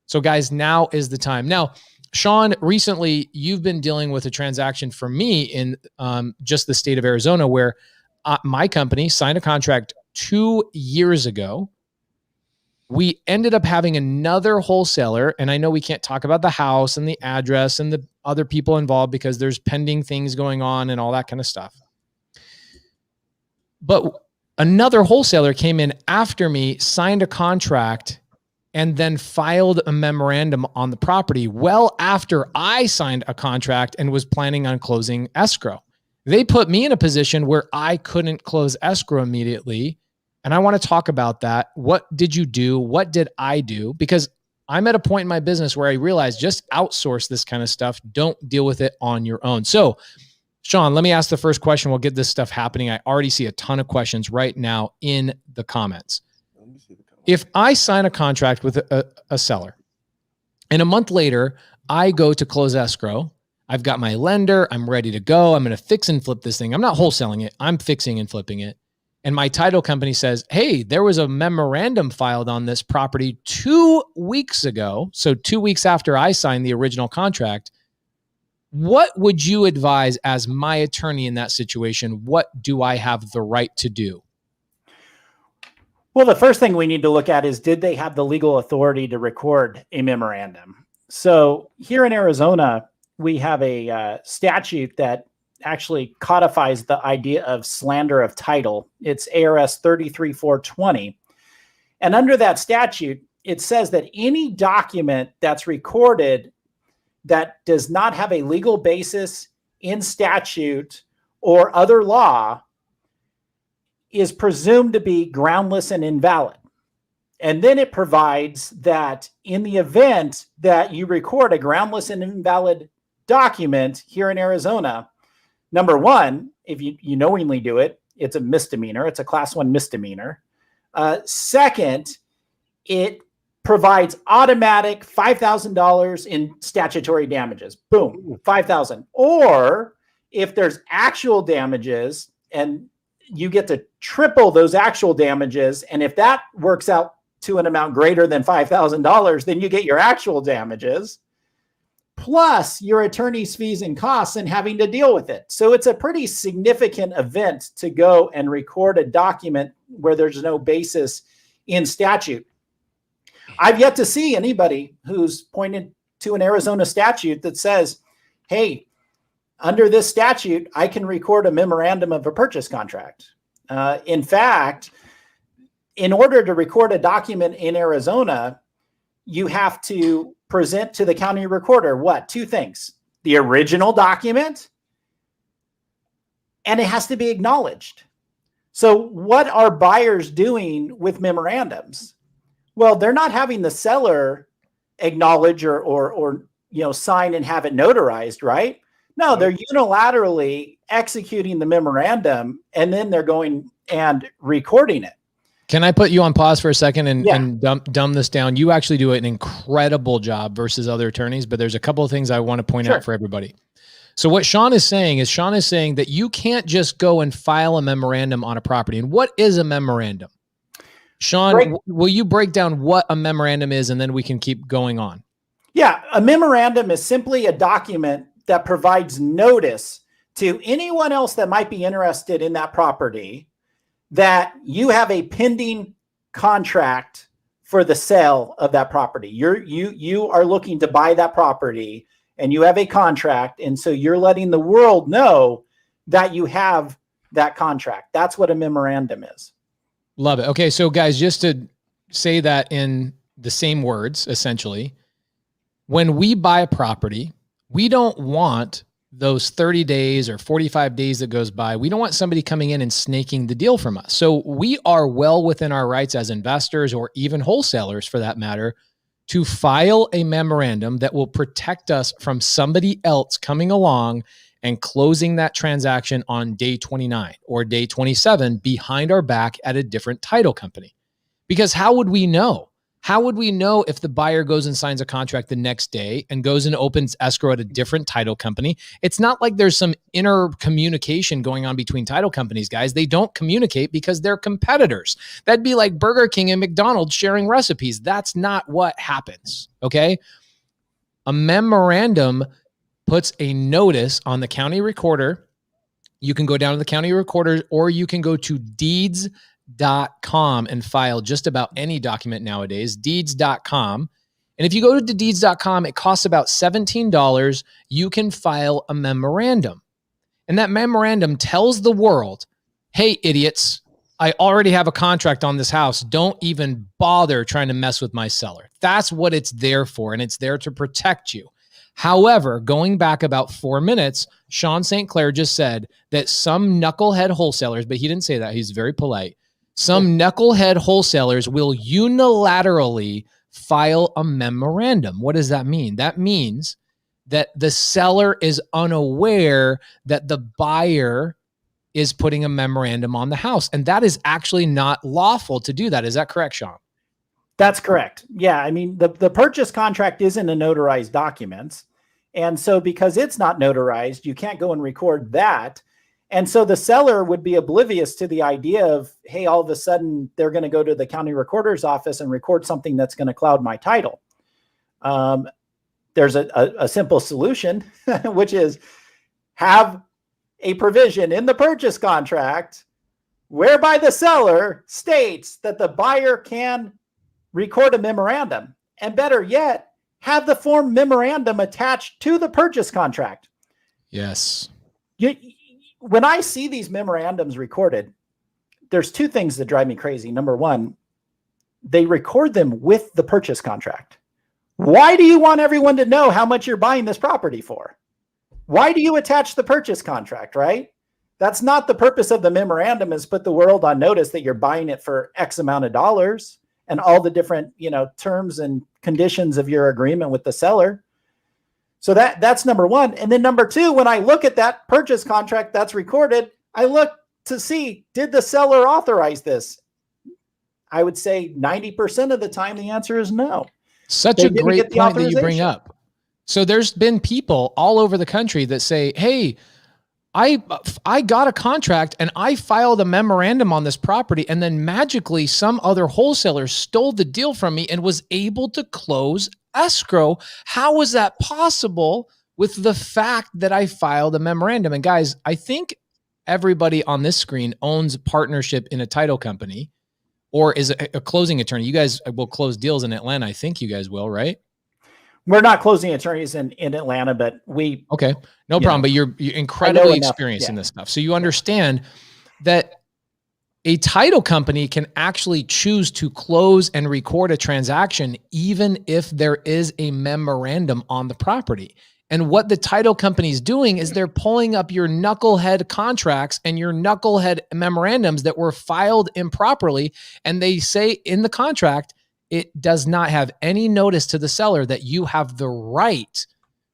So guys, now is the time. Now, Sean, recently you've been dealing with a transaction for me in just the state of Arizona where my company signed a contract 2 years ago. We ended up having another wholesaler, and I know we can't talk about the house and the address and the other people involved because there's pending things going on and all that kind of stuff. But another wholesaler came in after me, signed a contract, and then filed a memorandum on the property well after I signed a contract and was planning on closing escrow. They put me in a position where I couldn't close escrow immediately. And I want to talk about that. What did you do? What did I do? Because I'm at a point in my business where I realized just outsource this kind of stuff. Don't deal with it on your own. So Sean, let me ask the first question. We'll get this stuff happening. I already see a ton of questions right now in the comments. If I sign a contract with a seller and a month later, I go to close escrow, I've got my lender, I'm ready to go. I'm going to fix and flip this thing. I'm not wholesaling it. I'm fixing and flipping it. And my title company says, hey, there was a memorandum filed on this property 2 weeks ago. So 2 weeks after I signed the original contract. What would you advise as my attorney in that situation? What do I have the right to do? Well, the first thing we need to look at is, did they have the legal authority to record a memorandum? So here in Arizona, we have a statute that actually codifies the idea of slander of title. It's ARS 33420. And under that statute, it says that any document that's recorded that does not have a legal basis in statute or other law is presumed to be groundless and invalid. And then it provides that in the event that you record a groundless and invalid document here in Arizona, number one, if you knowingly do it, it's a misdemeanor. It's a class 1 misdemeanor. Second, it provides automatic $5,000 in statutory damages. Boom, $5,000. Or if there's actual damages and you get to triple those actual damages, and if that works out to an amount greater than $5,000, then you get your actual damages, plus your attorney's fees and costs and having to deal with it. So it's a pretty significant event to go and record a document where there's no basis in statute. I've yet to see anybody who's pointed to an Arizona statute that says, hey, under this statute, I can record a memorandum of a purchase contract. In fact, in order to record a document in Arizona, you have to present to the county recorder what? Two things: the original document, and it has to be acknowledged. So what are buyers doing with memorandums? Well, they're not having the seller acknowledge or sign and have it notarized, right? No, they're unilaterally executing the memorandum, and then they're going and recording it. Can I put you on pause for a second and dumb this down? You actually do an incredible job versus other attorneys, but there's a couple of things I want to point out for everybody. So what Sean is saying that you can't just go and file a memorandum on a property. And what is a memorandum? Sean, will you break down what a memorandum is, and then we can keep going on? Yeah, a memorandum is simply a document that provides notice to anyone else that might be interested in that property that you have a pending contract for the sale of that property. You are looking to buy that property, and you have a contract, and so you're letting the world know that you have that contract. That's what a memorandum is. Love it. Okay, so guys, just to say that in the same words, essentially, when we buy a property, we don't want those 30 days or 45 days that goes by. We don't want somebody coming in and snaking the deal from us. So we are well within our rights as investors, or even wholesalers for that matter, to file a memorandum that will protect us from somebody else coming along and closing that transaction on day 29 or day 27 behind our back at a different title company. Because how would we know? How would we know if the buyer goes and signs a contract the next day and goes and opens escrow at a different title company? It's not like there's some inner communication going on between title companies, guys. They don't communicate because they're competitors. That'd be like Burger King and McDonald's sharing recipes. That's not what happens, okay? A memorandum puts a notice on the county recorder. You can go down to the county recorder, or you can go to deeds.com and file just about any document nowadays, deeds.com. And if you go to deeds.com, it costs about $17. You can file a memorandum. And that memorandum tells the world, hey, idiots, I already have a contract on this house. Don't even bother trying to mess with my seller. That's what it's there for, and it's there to protect you. However, going back about 4 minutes, Sean St. Clair just said that some knucklehead wholesalers, but he didn't say that, he's very polite, some knucklehead wholesalers will unilaterally file a memorandum. What does that mean? That means that the seller is unaware that the buyer is putting a memorandum on the house. And that is actually not lawful to do that. Is that correct, Sean? That's correct. Yeah, I mean, the purchase contract isn't a notarized document. And so because it's not notarized, you can't go and record that. And so the seller would be oblivious to the idea of, hey, all of a sudden they're going to go to the county recorder's office and record something that's going to cloud my title. There's a simple solution, which is have a provision in the purchase contract whereby the seller states that the buyer can record a memorandum, and better yet, have the form memorandum attached to the purchase contract. Yes. When I see these memorandums recorded, there's two things that drive me crazy. Number one, they record them with the purchase contract. Why do you want everyone to know how much you're buying this property for? Why do you attach the purchase contract, right? That's not the purpose of the memorandum, is put the world on notice that you're buying it for X amount of dollars and all the different, terms and conditions of your agreement with the seller. So that's number one. And then number two, when I look at that purchase contract that's recorded, I look to see, did the seller authorize this? I would say 90% of the time, the answer is no. Such a great point that you bring up. So there's been people all over the country that say, hey, I got a contract and I filed a memorandum on this property, and then magically some other wholesaler stole the deal from me and was able to close escrow. How was that possible with the fact that I filed a memorandum? And guys, I think everybody on this screen owns a partnership in a title company or is a closing attorney. You guys will close deals in Atlanta. I think you guys will, right? We're not closing attorneys in Atlanta, but we. Okay, no You problem. know, But you're incredibly enough, experienced in yeah. this stuff, so you understand that a title company can actually choose to close and record a transaction even if there is a memorandum on the property. And what the title company is doing is they're pulling up your knucklehead contracts and your knucklehead memorandums that were filed improperly. And they say in the contract, it does not have any notice to the seller that you have the right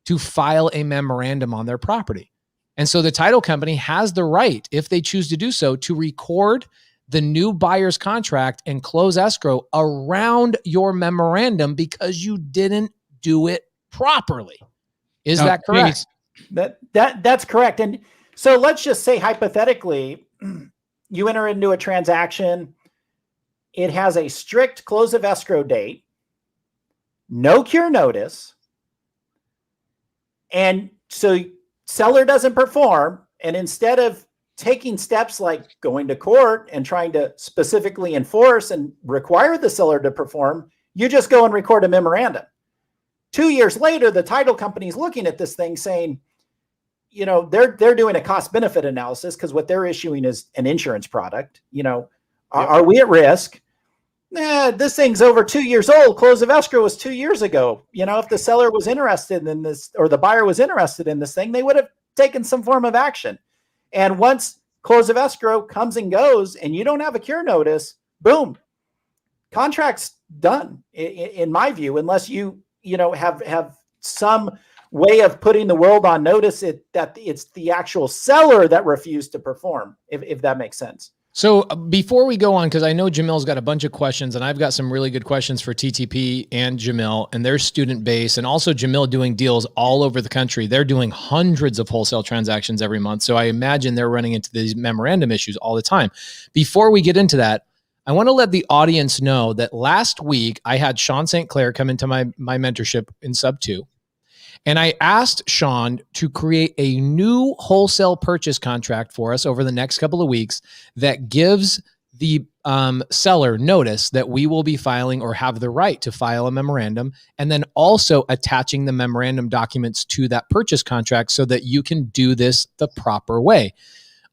to file a memorandum on their property. And so the title company has the right, if they choose to do so, to record the new buyer's contract and close escrow around your memorandum because you didn't do it properly. Is that correct? That's correct. And so let's just say hypothetically, you enter into a transaction. It has a strict close of escrow date, no cure notice. And so seller doesn't perform. And instead of taking steps like going to court and trying to specifically enforce and require the seller to perform, you just go and record a memorandum. 2 years later, the title company is looking at this thing saying, you know, they're doing a cost benefit analysis because what they're issuing is an insurance product. You know, are we at risk? Nah, this thing's over 2 years old. Close of escrow was 2 years ago. You know, if the seller was interested in this or the buyer was interested in this thing, they would have taken some form of action. And once close of escrow comes and goes and you don't have a cure notice, boom, contract's done in my view, unless you have some way of putting the world on notice that it's the actual seller that refused to perform, if that makes sense. So before we go on, because I know Jamil's got a bunch of questions and I've got some really good questions for TTP and Jamil and their student base, and also Jamil doing deals all over the country. They're doing hundreds of wholesale transactions every month. So I imagine they're running into these memorandum issues all the time. Before we get into that, I want to let the audience know that last week I had Sean St. Clair come into my mentorship in sub 2. And I asked Sean to create a new wholesale purchase contract for us over the next couple of weeks that gives the seller notice that we will be filing or have the right to file a memorandum, and then also attaching the memorandum documents to that purchase contract so that you can do this the proper way.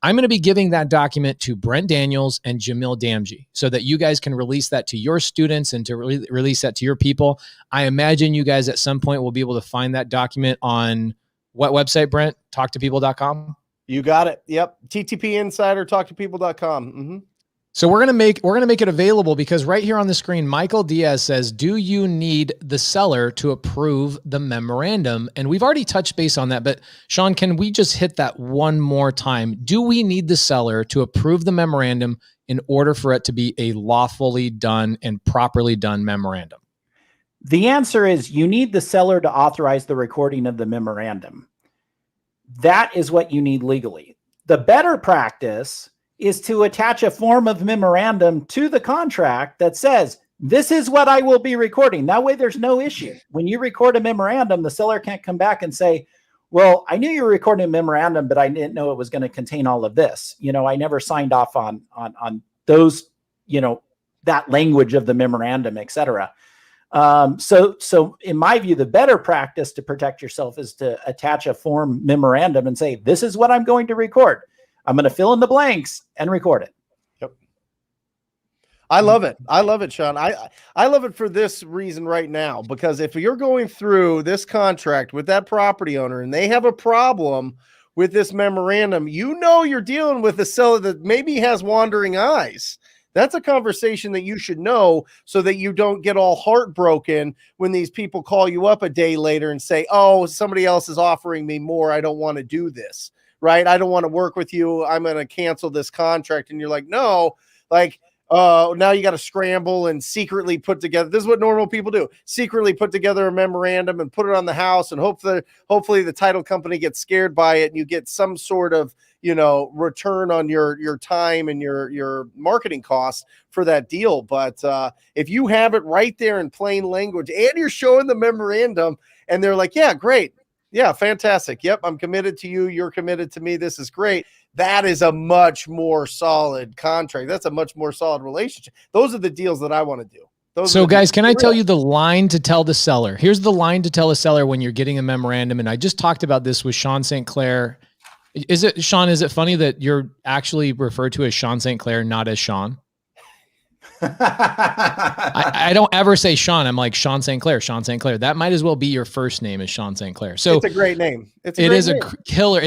I'm going to be giving that document to Brent Daniels and Jamil Damji so that you guys can release that to your students and to release that to your people. I imagine you guys at some point will be able to find that document on what website, Brent? Talktopeople.com? You got it. Yep. TTP Insider, talktopeople.com. Mm-hmm. So we're gonna make it available because right here on the screen, Michael Diaz says, "Do you need the seller to approve the memorandum?" And we've already touched base on that, but Sean, can we just hit that one more time? Do we need the seller to approve the memorandum in order for it to be a lawfully done and properly done memorandum? The answer is you need the seller to authorize the recording of the memorandum. That is what you need legally. The better practice is to attach a form of memorandum to the contract that says, this is what I will be recording. That way there's no issue. When you record a memorandum, the seller can't come back and say, well, I knew you were recording a memorandum, but I didn't know it was going to contain all of this. You know, I never signed off on those, you know, that language of the memorandum, et cetera. So in my view, the better practice to protect yourself is to attach a form memorandum and say, this is what I'm going to record. I'm going to fill in the blanks and record it. Yep. I love it. I love it, Sean. I love it for this reason right now, because if you're going through this contract with that property owner and they have a problem with this memorandum, you know, you're dealing with a seller that maybe has wandering eyes. That's a conversation that you should know so that you don't get all heartbroken when these people call you up a day later and say, oh, somebody else is offering me more. I don't want to do this. Right? I don't want to work with you. I'm going to cancel this contract. And you're like, no, like, now you got to scramble and secretly put together. This is what normal people do. Secretly put together a memorandum and put it on the house. And hopefully the title company gets scared by it and you get some sort of, you know, return on your time and your marketing costs for that deal. But if you have it right there in plain language and you're showing the memorandum and they're like, yeah, great. Yeah, fantastic. Yep, I'm committed to you. You're committed to me. This is great. That is a much more solid contract. That's a much more solid relationship. Those are the deals that I want to do. So guys, can I tell you the line to tell the seller? Here's the line to tell a seller when you're getting a memorandum. And I just talked about this with Sean St. Clair. Sean, is it funny that you're actually referred to as Sean St. Clair, not as Sean? I don't ever say Sean. I'm like Sean St. Clair, Sean St. Clair. That might as well be your first name is Sean St. Clair. So it's a great name. It is a killer.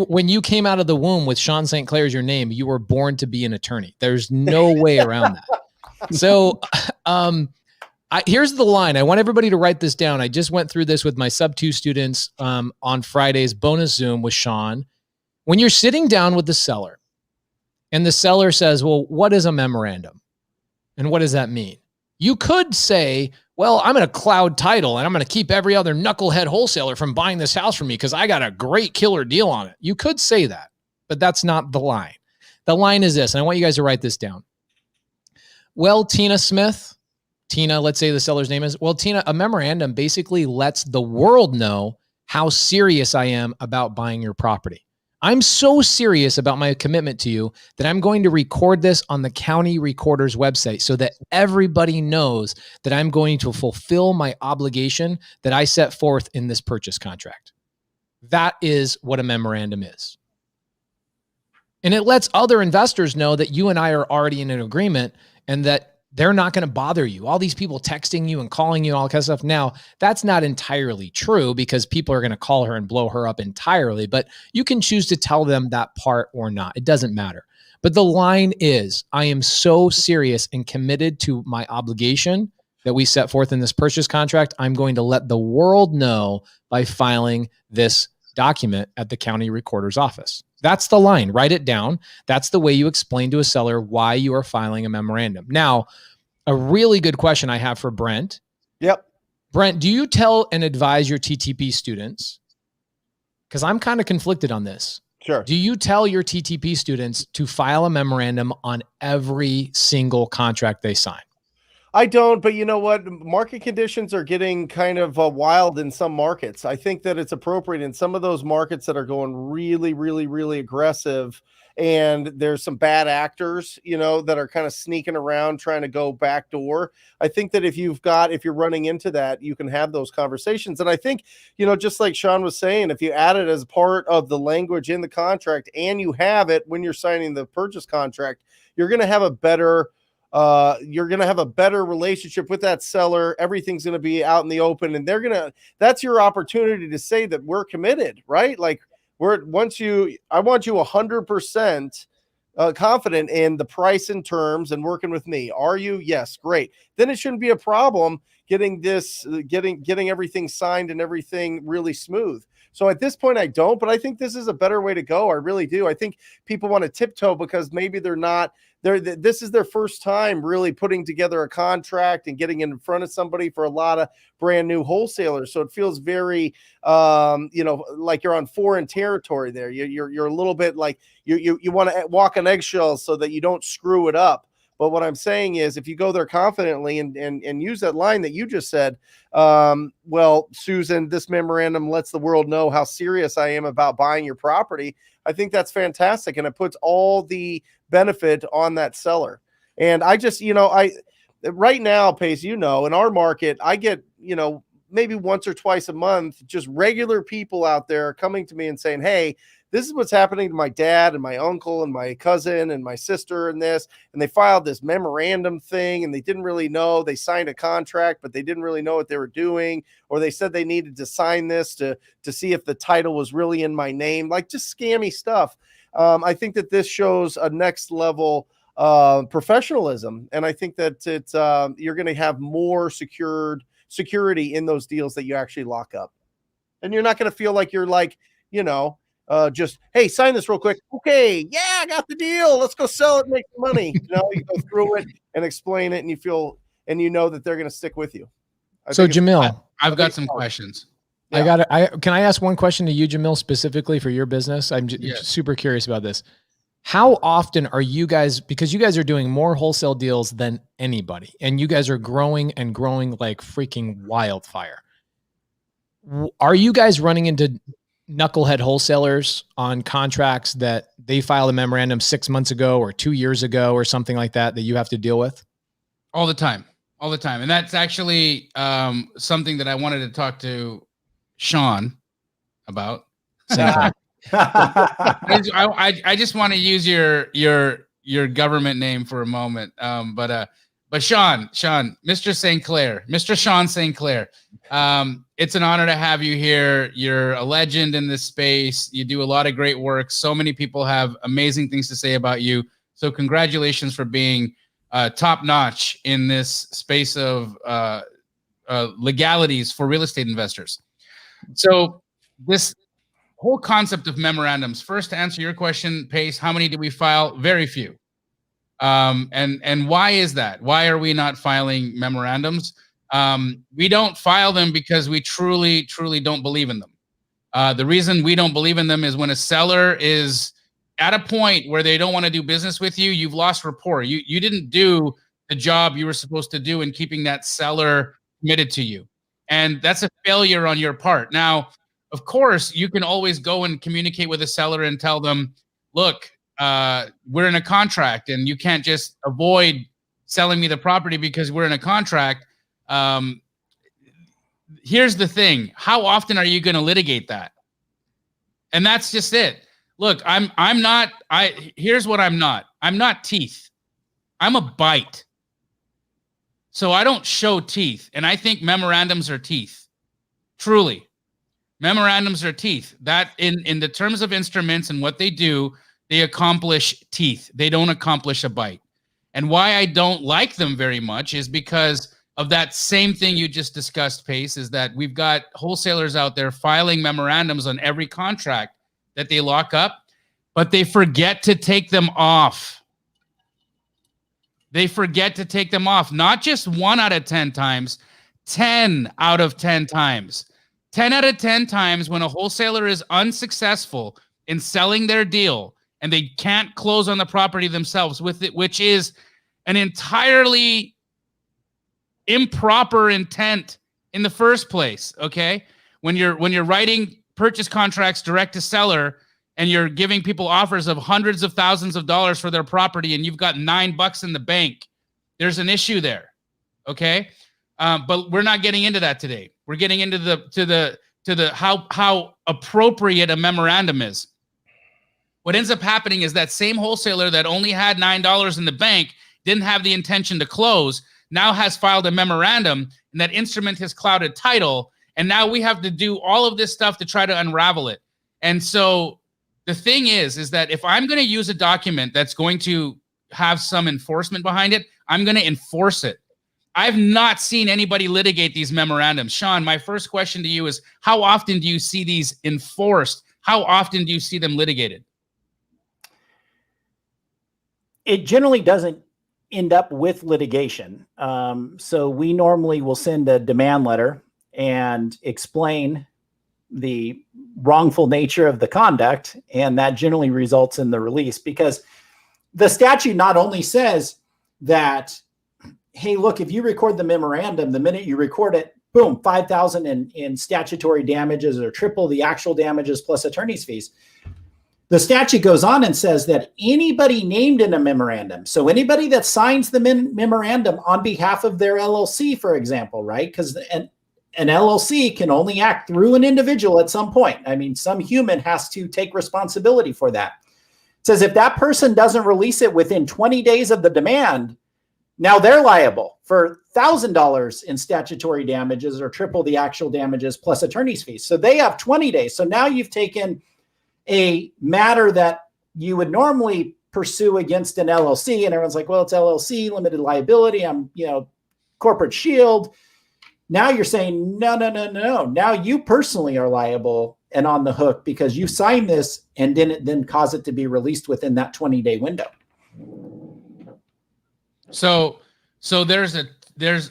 When you came out of the womb with Sean St. Clair as your name, you were born to be an attorney. There's no way around that. So, here's the line. I want everybody to write this down. I just went through this with my sub 2 students on Friday's bonus Zoom with Sean. When you're sitting down with the seller and the seller says, well, what is a memorandum? And what does that mean? You could say, well, I'm in a cloud title and I'm going to keep every other knucklehead wholesaler from buying this house from me because I got a great killer deal on it. You could say that, but that's not the line. The line is this, and I want you guys to write this down. Well, Tina, let's say the seller's name is, well, Tina, a memorandum basically lets the world know how serious I am about buying your property. I'm so serious about my commitment to you that I'm going to record this on the county recorder's website so that everybody knows that I'm going to fulfill my obligation that I set forth in this purchase contract. That is what a memorandum is. And it lets other investors know that you and I are already in an agreement and that they're not going to bother you. All these people texting you and calling you and all that kind of stuff. Now, that's not entirely true because people are going to call her and blow her up entirely, but you can choose to tell them that part or not. It doesn't matter. But the line is, I am so serious and committed to my obligation that we set forth in this purchase contract. I'm going to let the world know by filing this document at the county recorder's office. That's the line. Write it down. That's the way you explain to a seller why you are filing a memorandum. Now, a really good question I have for Brent. Yep. Brent, do you tell and advise your TTP students? Because I'm kind of conflicted on this. Sure. Do you tell your TTP students to file a memorandum on every single contract they sign? I don't, but you know what? Market conditions are getting kind of wild in some markets. I think that it's appropriate in some of those markets that are going really, really, really aggressive. And there's some bad actors, that are kind of sneaking around trying to go backdoor. I think that if you're running into that, you can have those conversations. And I think, just like Sean was saying, if you add it as part of the language in the contract and you have it when you're signing the purchase contract, you're going to have a better relationship with that seller. Everything's going to be out in the open and that's your opportunity to say that we're committed, right? Like I want you 100% confident in the price and terms and working with me. Are you? Yes. Great. Then it shouldn't be a problem getting everything signed and everything really smooth. So at this point, I don't, but I think this is a better way to go. I really do. I think people want to tiptoe because maybe this is their first time really putting together a contract and getting in front of somebody for a lot of brand new wholesalers. So it feels very, like you're on foreign territory there. You're a little bit like you want to walk on eggshells so that you don't screw it up. But what I'm saying is if you go there confidently and use that line that you just said, well, Susan, this memorandum lets the world know how serious I am about buying your property. I think that's fantastic. And it puts all the benefit on that seller. And I just, right now, Pace, in our market, I get, maybe once or twice a month, just regular people out there coming to me and saying, hey, this is what's happening to my dad and my uncle and my cousin and my sister and this, and they filed this memorandum thing and they didn't really know. They signed a contract, but they didn't really know what they were doing, or they said they needed to sign this to see if the title was really in my name, like just scammy stuff. I think that this shows a next level professionalism, and I think that you're going to have more security in those deals that you actually lock up, and you're not going to feel like you're like, just, hey, sign this real quick. Okay. Yeah, I got the deal. Let's go sell it and make some money. You go through it and explain it and you know that they're going to stick with you. So Jamil, I've got some questions. Yeah. Can I ask one question to you, Jamil, specifically for your business? I'm just super curious about this. How often are you guys, because you guys are doing more wholesale deals than anybody, and you guys are growing and growing like freaking wildfire. Are you guys running into knucklehead wholesalers on contracts that they filed a memorandum 6 months ago or 2 years ago or something like that you have to deal with? All the time. All the time. And that's actually something that I wanted to talk to Sean about. I just want to use your government name for a moment. But Sean, Mr. Sinclair, Mr. Sean Sinclair, it's an honor to have you here. You're a legend in this space. You do a lot of great work. So many people have amazing things to say about you. So congratulations for being top notch in this space of legalities for real estate investors. So this whole concept of memorandums, first, to answer your question, Pace, how many do we file? Very few. And why is that? Why are we not filing memorandums? We don't file them because we truly don't believe in them. The reason we don't believe in them is when a seller is at a point where they don't want to do business with you, you've lost rapport. You didn't do the job you were supposed to do in keeping that seller committed to you. And that's a failure on your part. Now, of course, you can always go and communicate with a seller and tell them, look, we're in a contract and you can't just avoid selling me the property because we're in a contract. Here's the thing. How often are you going to litigate that? And that's just it. Look, here's what I'm not. I'm not teeth. I'm a bite. So I don't show teeth. And I think memorandums are teeth. Truly. Memorandums are teeth. That in the terms of instruments and what they do, they accomplish teeth. They don't accomplish a bite. And why I don't like them very much is because of that same thing you just discussed, Pace, is that we've got wholesalers out there filing memorandums on every contract that they lock up, but they forget to take them off. They forget to take them off. Not just 1 out of 10 times, 10 out of 10 times. 10 out of 10 times when a wholesaler is unsuccessful in selling their deal and they can't close on the property themselves with it, which is an entirely improper intent in the first place, okay? When you're writing purchase contracts direct to seller and you're giving people offers of hundreds of thousands of dollars for their property and you've got $9 in the bank, there's an issue there, okay? But we're not getting into that today. We're getting into the how appropriate a memorandum is. What ends up happening is that same wholesaler that only had $9 in the bank, didn't have the intention to close, now has filed a memorandum, and that instrument has clouded title, and now we have to do all of this stuff to try to unravel it. And so the thing is that if I'm going to use a document that's going to have some enforcement behind it, I'm going to enforce it. I've not seen anybody litigate these memorandums. Sean, my first question to you is, how often do you see these enforced? How often do you see them litigated? It generally doesn't end up with litigation. So we normally will send a demand letter and explain the wrongful nature of the conduct, and that generally results in the release, because the statute not only says that, hey, look, if you record the memorandum, the minute you record it, boom, $5,000 in statutory damages or triple the actual damages plus attorney's fees. The statute goes on and says that anybody named in a memorandum, so anybody that signs the memorandum on behalf of their LLC, for example, right? Because an LLC can only act through an individual at some point. I mean, some human has to take responsibility for that. It says if that person doesn't release it within 20 days of the demand, now they're liable for $1,000 in statutory damages or triple the actual damages plus attorney's fees. So they have 20 days. So now you've taken a matter that you would normally pursue against an LLC, and everyone's like, well, it's LLC, limited liability, I'm, corporate shield. Now you're saying, no. Now you personally are liable and on the hook because you signed this and didn't then cause it to be released within that 20-day window. So there's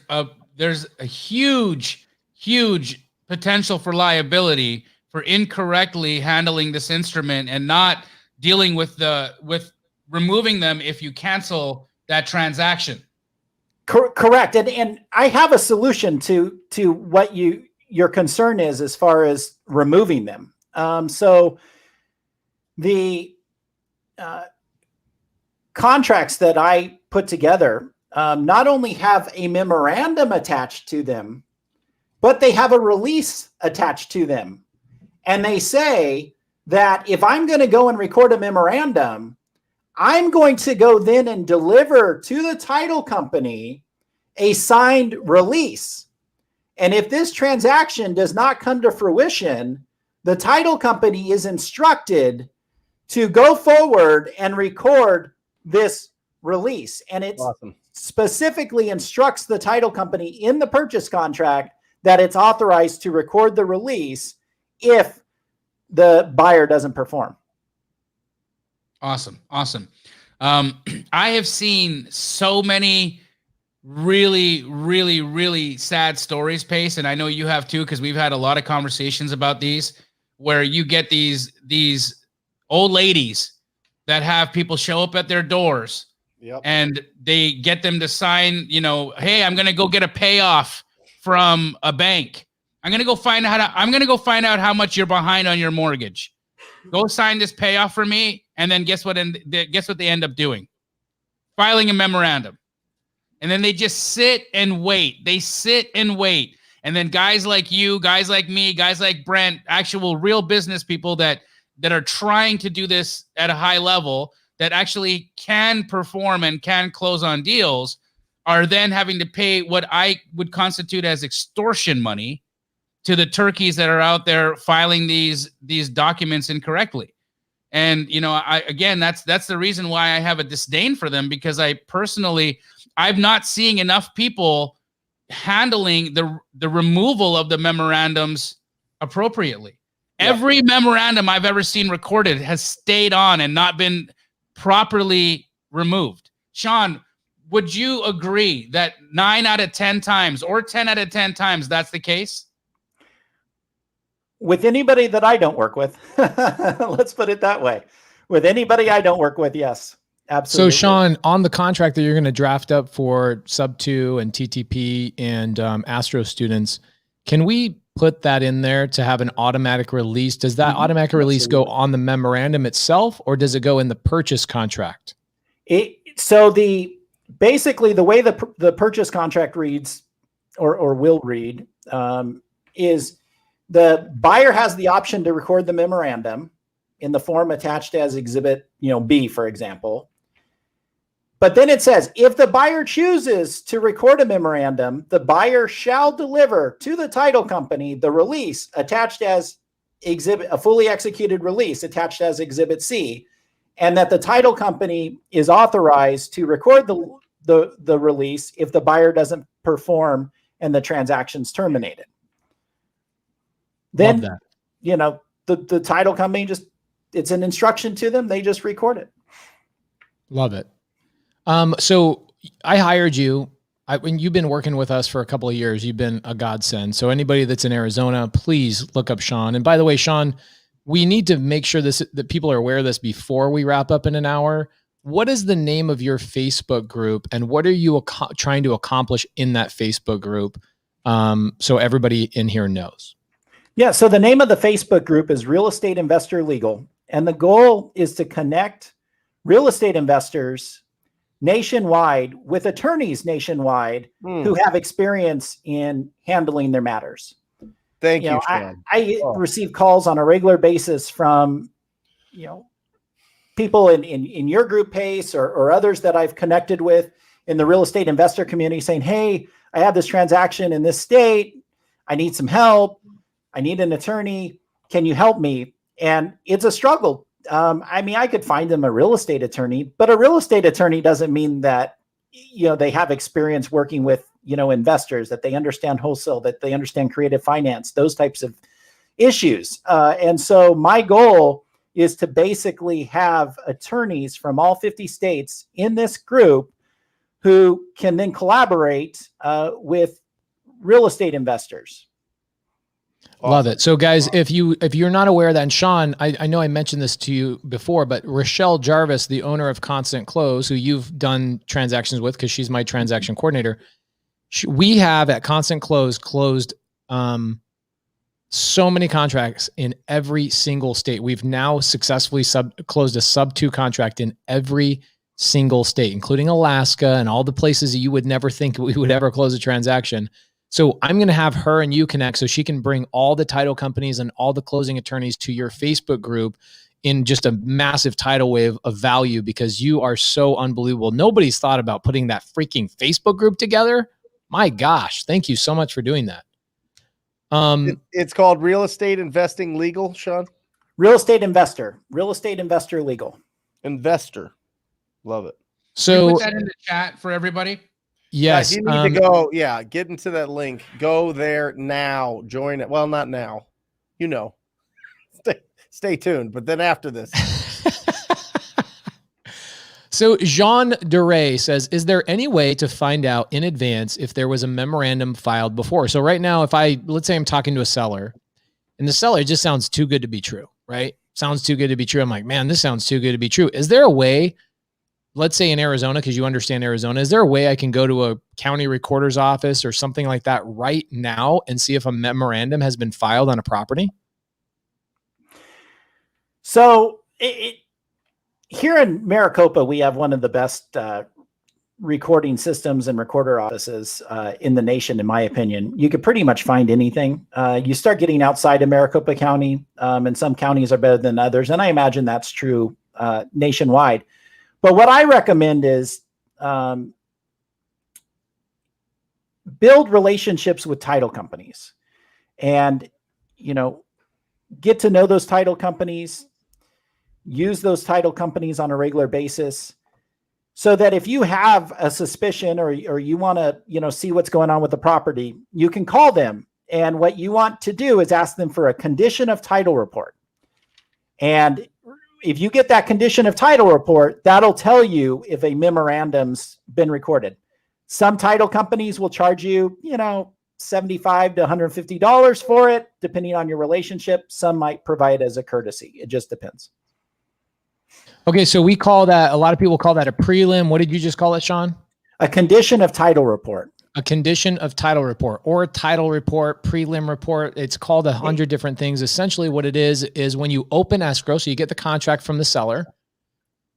a huge potential for liability for incorrectly handling this instrument and not dealing with removing them if you cancel that transaction. Correct. And I have a solution to what your concern is as far as removing them. So the contracts that I put together, not only have a memorandum attached to them, but they have a release attached to them. And they say that if I'm going to go and record a memorandum, I'm going to go then and deliver to the title company a signed release. And if this transaction does not come to fruition, the title company is instructed to go forward and record this release. And it specifically instructs the title company in the purchase contract that it's authorized to record the release if the buyer doesn't perform. Awesome. I have seen so many really sad stories, Pace, and I know you have too, because we've had a lot of conversations about these, where you get these old ladies that have people show up at their doors. Yep. And they get them to sign, hey, I'm going to go get a payoff from a bank. I'm going to go find out how much you're behind on your mortgage. Go sign this payoff for me. And then guess what they end up doing? Filing a memorandum. And then they just sit and wait. And then guys like you, guys like me, guys like Brent, actual real business people that are trying to do this at a high level, that actually can perform and can close on deals, are then having to pay what I would constitute as extortion money to the turkeys that are out there filing these documents incorrectly. And, that's the reason why I have a disdain for them, because I'm not seeing enough people handling the removal of the memorandums appropriately. Yeah. Every memorandum I've ever seen recorded has stayed on and not been properly removed. Sean, would you agree that 9 out of 10 times or 10 out of 10 times that's the case? With anybody that I don't work with, let's put it that way. With anybody I don't work with, yes, absolutely. So Sean, on the contract that you're going to draft up for Sub 2 and TTP and Astro students, can we put that in there to have an automatic release? Does that automatic release go on the memorandum itself, or does it go in the purchase contract? Basically the way the purchase contract reads or will read is the buyer has the option to record the memorandum in the form attached as exhibit, B, for example. But then it says, if the buyer chooses to record a memorandum, the buyer shall deliver to the title company the release attached as a fully executed release attached as exhibit C, and that the title company is authorized to record the release if the buyer doesn't perform and the transaction's terminated. Then, the title company it's an instruction to them. They just record it. Love it. So I hired you. When you've been working with us for a couple of years, you've been a godsend. So anybody that's in Arizona, please look up Sean. And by the way, Sean, we need to make sure that people are aware of this before we wrap up in an hour. What is the name of your Facebook group, and what are you trying to accomplish in that Facebook group? So everybody in here knows. Yeah. So the name of the Facebook group is Real Estate Investor Legal. And the goal is to connect real estate investors nationwide with attorneys nationwide who have experience in handling their matters. Thank you, Sean. I receive calls on a regular basis from, people in your group, Pace, or others that I've connected with in the real estate investor community saying, hey, I have this transaction in this state. I need some help. I need an attorney. Can you help me? And it's a struggle. I could find them a real estate attorney, but a real estate attorney doesn't mean that, they have experience working with, investors, that they understand wholesale, that they understand creative finance, those types of issues. And so my goal is to basically have attorneys from all 50 states in this group who can then collaborate with real estate investors. Awesome. Love it. So guys, if you're not aware of that, and Sean, I know I mentioned this to you before, but Rochelle Jarvis, the owner of Constant Close, who you've done transactions with because she's my transaction coordinator, we have at Constant Close closed so many contracts in every single state. We've now successfully closed a Sub 2 contract in every single state, including Alaska and all the places that you would never think we would ever close a transaction. So I'm going to have her and you connect so she can bring all the title companies and all the closing attorneys to your Facebook group in just a massive tidal wave of value, because you are so unbelievable. Nobody's thought about putting that freaking Facebook group together. My gosh, thank you so much for doing that. It's called Real Estate Investing Legal, Sean. Real estate investor legal. Investor. Love it. Can So you put that in the chat for everybody? yes, you need to go. Yeah, get into that link. Go there now. Join it. Well, not now. You know, stay tuned. But then after this. So Jean Duray says, is there any way to find out in advance if there was a memorandum filed before? So right now, let's say I'm talking to a seller and the seller just sounds too good to be true, right? Sounds too good to be true. I'm like, man, this sounds too good to be true. Is there a way, let's say in Arizona, because you understand Arizona, is there a way I can go to a county recorder's office or something like that right now and see if a memorandum has been filed on a property? So here in Maricopa, we have one of the best recording systems and recorder offices in the nation, in my opinion. You could pretty much find anything. You start getting outside of Maricopa County, and some counties are better than others. And I imagine that's true nationwide. But what I recommend is build relationships with title companies and, get to know those title companies, use those title companies on a regular basis, so that if you have a suspicion or you want to, see what's going on with the property, you can call them. And what you want to do is ask them for a condition of title report. And if you get that condition of title report, that'll tell you if a memorandum's been recorded. Some title companies will charge you, $75 to $150 for it, depending on your relationship. Some might provide as a courtesy. It just depends. Okay, so we call that, a lot of people call that a prelim. What did you just call it, Sean? A condition of title report. A condition of title report or a title report, prelim report. It's called 100 different things. Essentially what it is when you open escrow, so you get the contract from the seller,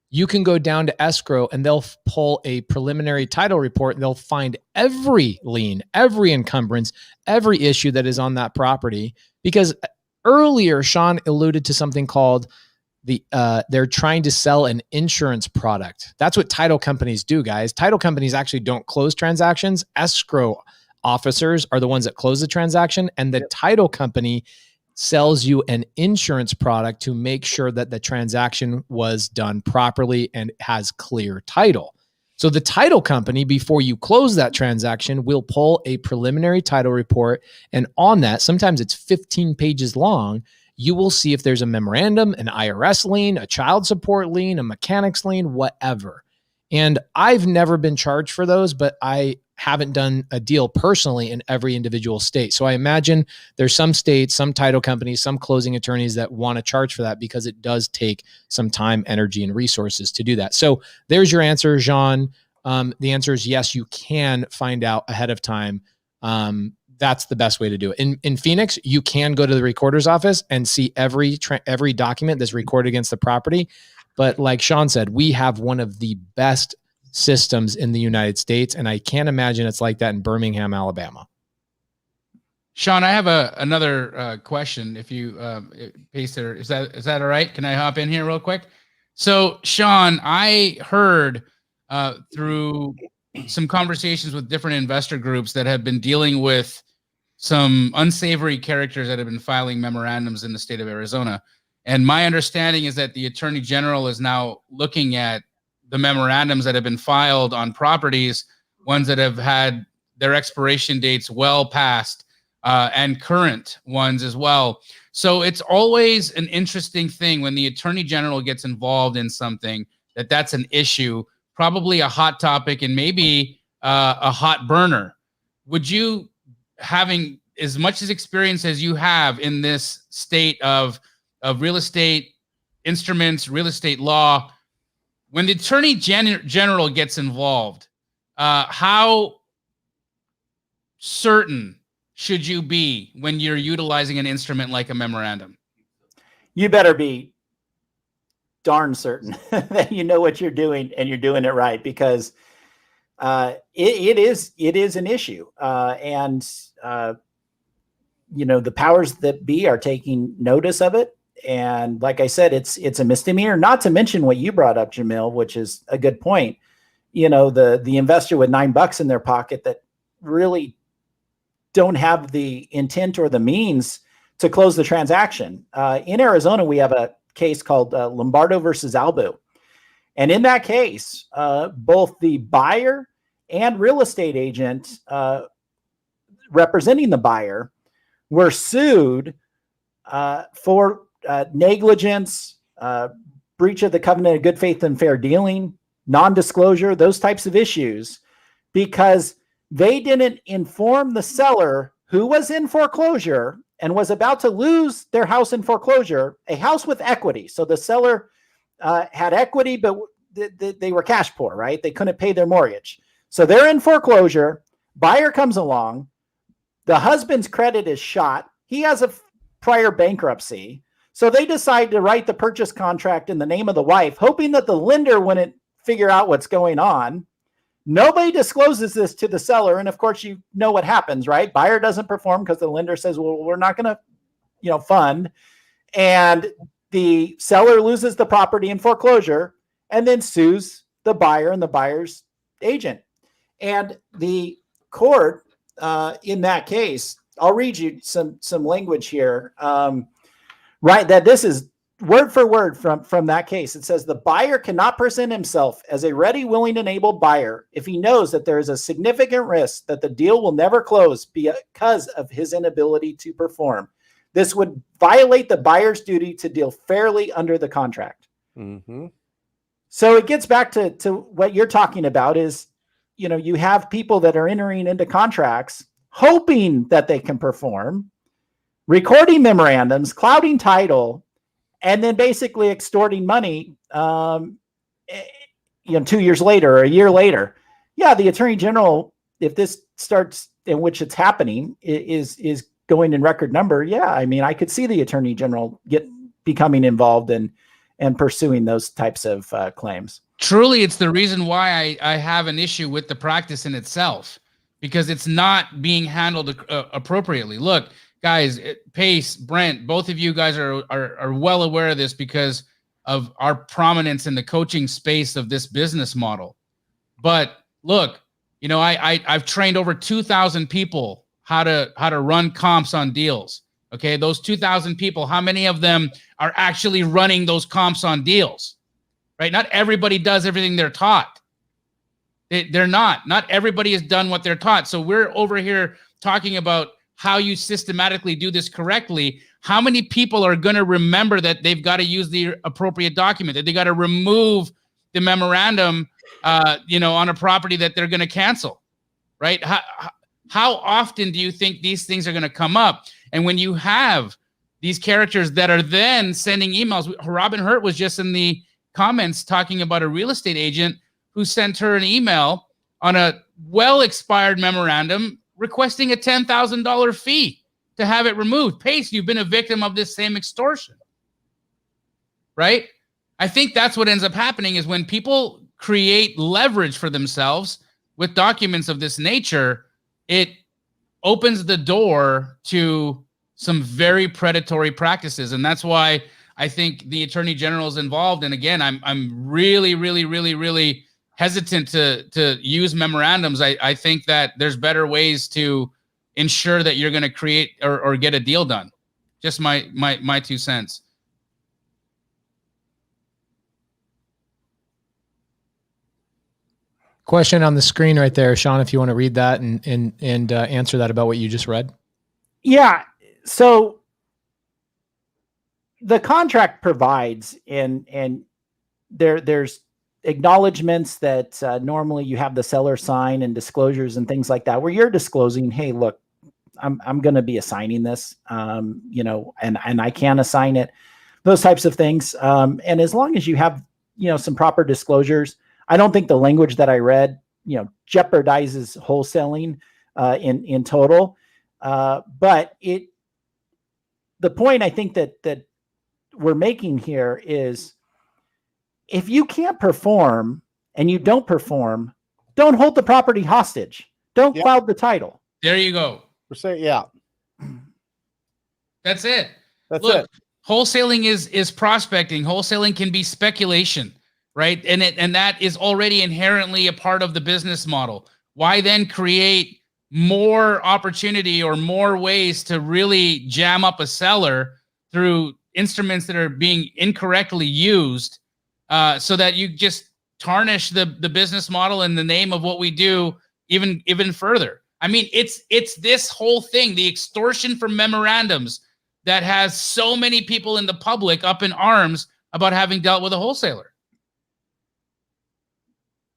you can go down to escrow and they'll pull a preliminary title report and they'll find every lien, every encumbrance, every issue that is on that property. Because earlier, Sean alluded to something called they're trying to sell an insurance product. That's what title companies do, guys. Title companies actually don't close transactions. Escrow officers are the ones that close the transaction, and the title company sells you an insurance product to make sure that the transaction was done properly and has clear title. So the title company, before you close that transaction, will pull a preliminary title report, and on that, sometimes it's 15 pages long, you will see if there's a memorandum, an IRS lien, a child support lien, a mechanics lien, whatever. And I've never been charged for those, but I haven't done a deal personally in every individual state. So I imagine there's some states, some title companies, some closing attorneys that want to charge for that because it does take some time, energy, and resources to do that. So there's your answer, Jean. The answer is yes, you can find out ahead of time. That's the best way to do it. In Phoenix, you can go to the recorder's office and see every document that's recorded against the property. But like Sean said, we have one of the best systems in the United States, and I can't imagine it's like that in Birmingham, Alabama. Sean, I have another question. If you paste it, is that all right? Can I hop in here real quick? So, Sean, I heard through some conversations with different investor groups that have been dealing with some unsavory characters that have been filing memorandums in the state of Arizona. And my understanding is that the Attorney General is now looking at the memorandums that have been filed on properties, ones that have had their expiration dates well past, and current ones as well. So it's always an interesting thing when the Attorney General gets involved in something that's an issue, probably a hot topic and maybe a hot burner. Would you, having as much as experience as you have in this state of real estate instruments, real estate law, when the Attorney General gets involved, how certain should you be when you're utilizing an instrument like a memorandum? You better be darn certain that you know what you're doing and you're doing it right, because it is an issue. The powers that be are taking notice of it. And like I said, it's a misdemeanor, not to mention what you brought up, Jamil, which is a good point. The investor with $9 in their pocket that really don't have the intent or the means to close the transaction. In Arizona, we have a case called Lombardo versus Albu. And in that case, both the buyer and real estate agent representing the buyer were sued for negligence, breach of the covenant of good faith and fair dealing, non-disclosure, those types of issues, because they didn't inform the seller, who was in foreclosure and was about to lose their house in foreclosure, a house with equity. So the seller had equity, but they were cash poor, right? They couldn't pay their mortgage. So they're in foreclosure. Buyer comes along. The husband's credit is shot. He has a prior bankruptcy. So they decide to write the purchase contract in the name of the wife, hoping that the lender wouldn't figure out what's going on. Nobody discloses this to the seller. And of course, you know what happens, right? Buyer doesn't perform because the lender says, well, we're not going to, fund. And the seller loses the property in foreclosure and then sues the buyer and the buyer's agent. And the court in that case, I'll read you some language here, right? That this is word for word from that case. It says the buyer cannot present himself as a ready, willing, and able buyer if he knows that there is a significant risk that the deal will never close because of his inability to perform. This would violate the buyer's duty to deal fairly under the contract. Mm-hmm. So it gets back to what you're talking about is, you have people that are entering into contracts hoping that they can perform, recording memorandums, clouding title, and then basically extorting money, 2 years later or a year later. Yeah, the Attorney General, if this starts in which it's happening, is going in record number. Yeah, I mean, I could see the Attorney General becoming involved and pursuing those types of claims. Truly, it's the reason why I have an issue with the practice in itself, because it's not being handled appropriately. Look, guys, Pace, Brent, both of you guys are well aware of this because of our prominence in the coaching space of this business model. But look, I've trained over 2,000 people how to run comps on deals. Okay, those 2,000 people, how many of them are actually running those comps on deals? Right? Not everybody does everything they're taught. They're not. Not everybody has done what they're taught. So we're over here talking about how you systematically do this correctly. How many people are going to remember that they've got to use the appropriate document, that they got to remove the memorandum, on a property that they're going to cancel, right? How often do you think these things are going to come up? And when you have these characters that are then sending emails, Robin Hurt was just in the comments talking about a real estate agent who sent her an email on a well-expired memorandum requesting a $10,000 fee to have it removed. Pace, you've been a victim of this same extortion, right? I think that's what ends up happening is when people create leverage for themselves with documents of this nature, it opens the door to some very predatory practices. And that's why I think the Attorney General is involved. And again, I'm really, really, really, really hesitant to use memorandums. I think that there's better ways to ensure that you're going to create or get a deal done. Just my 2 cents. Question on the screen right there, Sean, if you want to read that and answer that about what you just read. Yeah. So the contract provides, and there's acknowledgments that normally you have the seller sign and disclosures and things like that, where you're disclosing, hey, look, I'm going to be assigning this, and I can assign it, those types of things. And as long as you have, some proper disclosures, I don't think the language that I read, jeopardizes wholesaling in total. But the point I think that we're making here is if you can't perform and you don't perform, don't hold the property hostage. Don't cloud the title. There you go. Yeah. That's it. That's Look, it. wholesaling is prospecting. Wholesaling can be speculation, right? And that is already inherently a part of the business model. Why then create more opportunity or more ways to really jam up a seller through instruments that are being incorrectly used, so that you just tarnish the business model and the name of what we do even further? I mean, it's this whole thing, the extortion from memorandums, that has so many people in the public up in arms about having dealt with a wholesaler.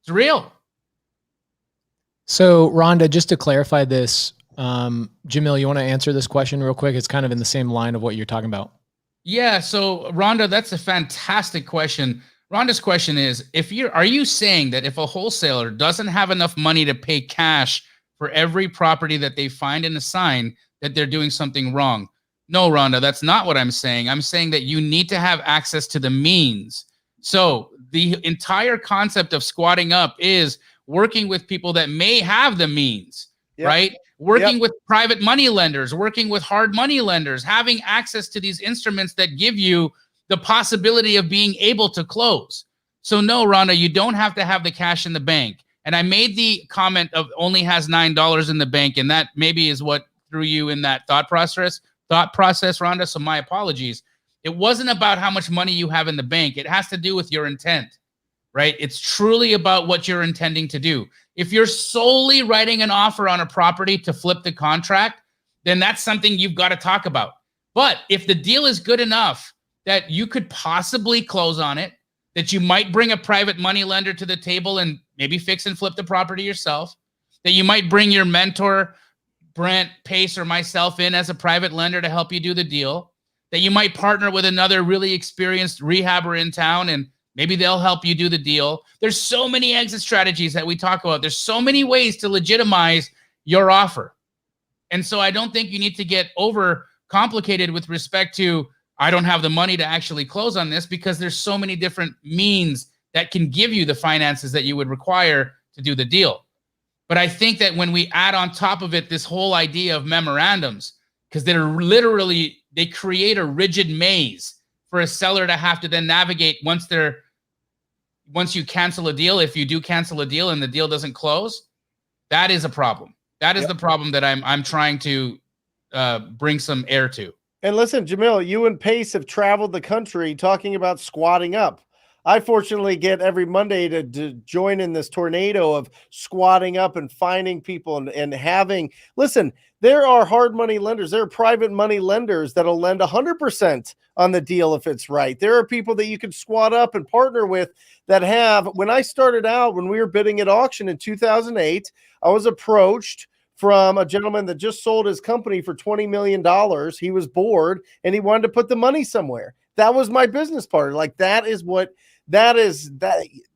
It's real. So, Rhonda, just to clarify this, Jamil, you want to answer this question real quick? It's kind of in the same line of what you're talking about. Yeah. So, Rhonda, that's a fantastic question. Rhonda's question is, are you saying that if a wholesaler doesn't have enough money to pay cash for every property that they find and assign, that they're doing something wrong? No, Rhonda, that's not what I'm saying. I'm saying that you need to have access to the means. So the entire concept of squatting up is working with people that may have the means, right? Working with private money lenders, working with hard money lenders, having access to these instruments that give you the possibility of being able to close. So no, Rhonda, you don't have to have the cash in the bank. And I made the comment of only has $9 in the bank, and that maybe is what threw you in that thought process, Rhonda. So my apologies. It wasn't about how much money you have in the bank. It has to do with your intent, right? It's truly about what you're intending to do. If you're solely writing an offer on a property to flip the contract, then that's something you've got to talk about. But if the deal is good enough that you could possibly close on it, that you might bring a private money lender to the table and maybe fix and flip the property yourself, that you might bring your mentor, Brent, Pace, or myself in as a private lender to help you do the deal, that you might partner with another really experienced rehabber in town and maybe they'll help you do the deal. There's so many exit strategies that we talk about. There's so many ways to legitimize your offer. And so I don't think you need to get over complicated with respect to, I don't have the money to actually close on this, because there's so many different means that can give you the finances that you would require to do the deal. But I think that when we add on top of it this whole idea of memorandums, because they create a rigid maze for a seller to have to then navigate once you cancel a deal. If you do cancel a deal and the deal doesn't close, that is a problem. That is the problem that I'm trying to bring some air to. And listen, Jamil, you and Pace have traveled the country talking about squatting up. I fortunately get every Monday to join in this tornado of squatting up and finding people and having, listen, there are hard money lenders. There are private money lenders that'll lend 100% on the deal if it's right. There are people that you can squat up and partner with that have, when I started out, when we were bidding at auction in 2008, I was approached from a gentleman that just sold his company for $20 million. He was bored and he wanted to put the money somewhere. That was my business partner. Like that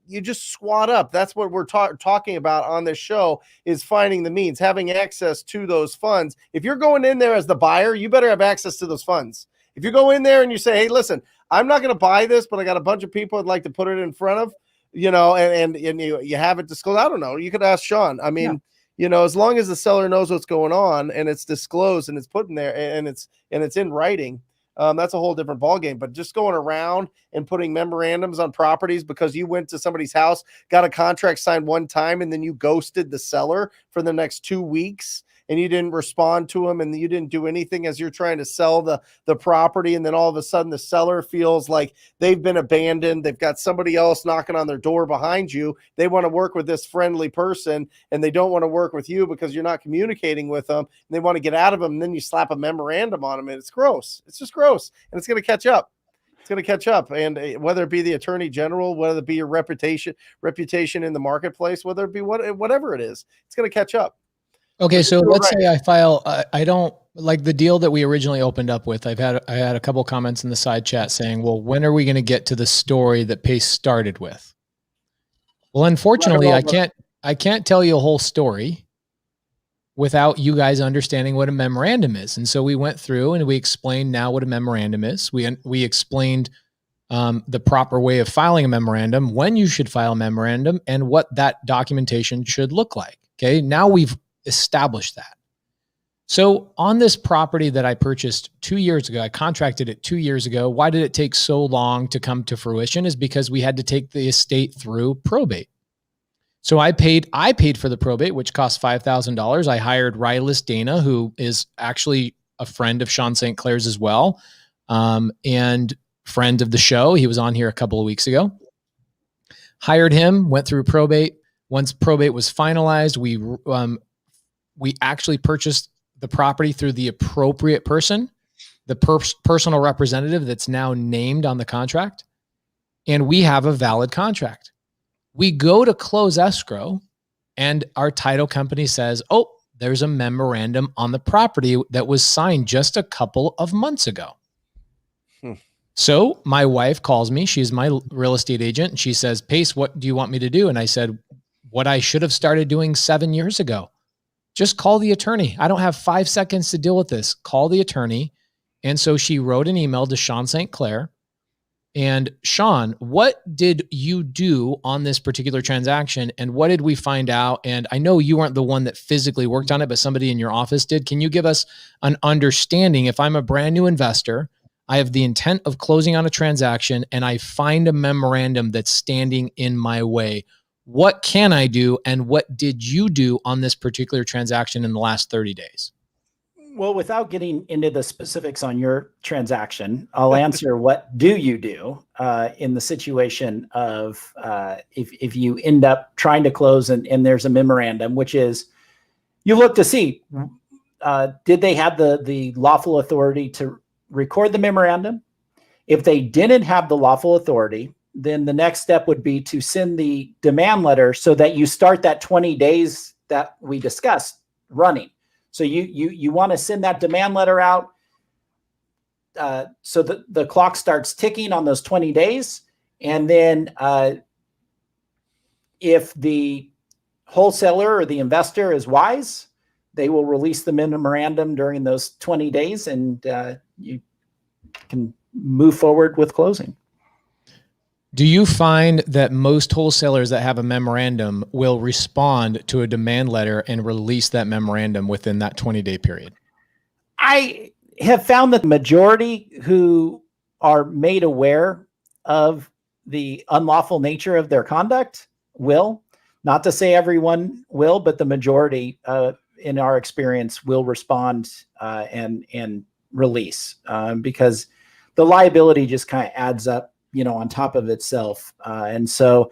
you just squat up. That's what we're talking about on this show, is finding the means, having access to those funds. If you're going in there as the buyer, you better have access to those funds. If you go in there and you say, hey, listen, I'm not going to buy this, but I got a bunch of people I'd like to put it in front of, and you have it disclosed. I don't know. You could ask Sean. I mean, as long as the seller knows what's going on and it's disclosed and it's put in there and it's in writing, that's a whole different ballgame. But just going around and putting memorandums on properties because you went to somebody's house, got a contract signed one time, and then you ghosted the seller for the next 2 weeks and you didn't respond to them and you didn't do anything as you're trying to sell the property. And then all of a sudden the seller feels like they've been abandoned. They've got somebody else knocking on their door behind you. They want to work with this friendly person and they don't want to work with you because you're not communicating with them. And they want to get out of them. And then you slap a memorandum on them and it's gross. It's just gross. And it's going to catch up. It's going to catch up. And whether it be the attorney general, whether it be your reputation in the marketplace, whether it be whatever it is, it's going to catch up. Okay, so let's say I file. I don't like the deal that we originally opened up with. I had a couple comments in the side chat saying, "Well, when are we going to get to the story that Pace started with?" Well, unfortunately, I can't tell you a whole story without you guys understanding what a memorandum is. And so we went through and we explained now what a memorandum is. We explained the proper way of filing a memorandum, when you should file a memorandum, and what that documentation should look like. Okay, now we've established that. So on this property that I purchased 2 years ago, I contracted it 2 years ago. Why did it take so long to come to fruition? Is because we had to take the estate through probate. So I paid for the probate, which cost $5,000. I hired Rylas Dana, who is actually a friend of Sean St. Clair's as well, and friend of the show. He was on here a couple of weeks ago. Hired him, went through probate. Once probate was finalized, we actually purchased the property through the appropriate person, the personal representative that's now named on the contract, and we have a valid contract. We go to close escrow, and our title company says, oh, there's a memorandum on the property that was signed just a couple of months ago. So my wife calls me. She's my real estate agent. And she says, Pace, what do you want me to do? And I said, what I should have started doing 7 years ago. Just call the attorney. I don't have 5 seconds to deal with this. Call the attorney. And so she wrote an email to Sean St. Clair. And Sean, what did you do on this particular transaction? And what did we find out? And I know you weren't the one that physically worked on it, but somebody in your office did. Can you give us an understanding? If I'm a brand new investor, I have the intent of closing on a transaction, and I find a memorandum that's standing in my way. What can I do? And what did you do on this particular transaction in the last 30 days? Well, without getting into the specifics on your transaction, I'll answer what do you do in the situation of if you end up trying to close and there's a memorandum, which is you look to see, did they have the lawful authority to record the memorandum? If they didn't have the lawful authority, then the next step would be to send the demand letter so that you start that 20 days that we discussed running. So you want to send that demand letter out so that the clock starts ticking on those 20 days. And then if the wholesaler or the investor is wise, they will release the memorandum during those 20 days and you can move forward with closing. Do you find that most wholesalers that have a memorandum will respond to a demand letter and release that memorandum within that 20-day period? I have found that the majority who are made aware of the unlawful nature of their conduct will. Not to say everyone will, but the majority, in our experience, will respond and release because the liability just kind of adds up, on top of itself. And so,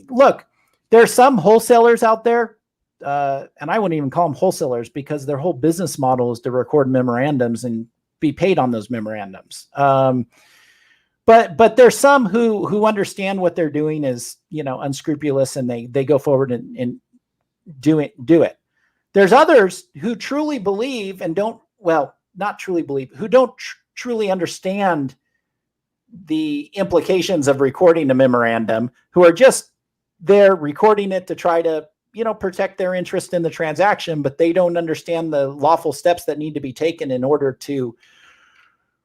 look, there's some wholesalers out there, and I wouldn't even call them wholesalers because their whole business model is to record memorandums and be paid on those memorandums. But there's some who understand what they're doing is, unscrupulous, and they go forward and do it. There's others who truly believe and not truly believe, who don't truly understand the implications of recording a memorandum, who are just there recording it to try to, protect their interest in the transaction, but they don't understand the lawful steps that need to be taken in order to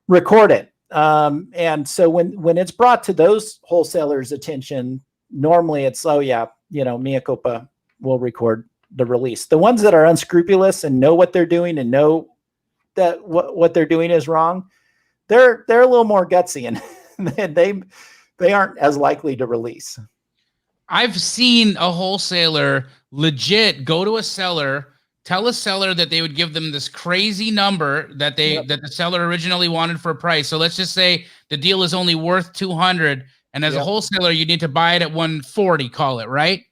record it. And so when it's brought to those wholesalers' attention, normally it's, mea culpa, will record the release. The ones that are unscrupulous and know what they're doing and know that what they're doing is wrong, they're a little more gutsy and they aren't as likely to release. I've seen a wholesaler legit go to a seller, tell a seller that they would give them this crazy number that that the seller originally wanted for a price. So let's just say the deal is only worth 200, and as a wholesaler, you need to buy it at 140, call it, right?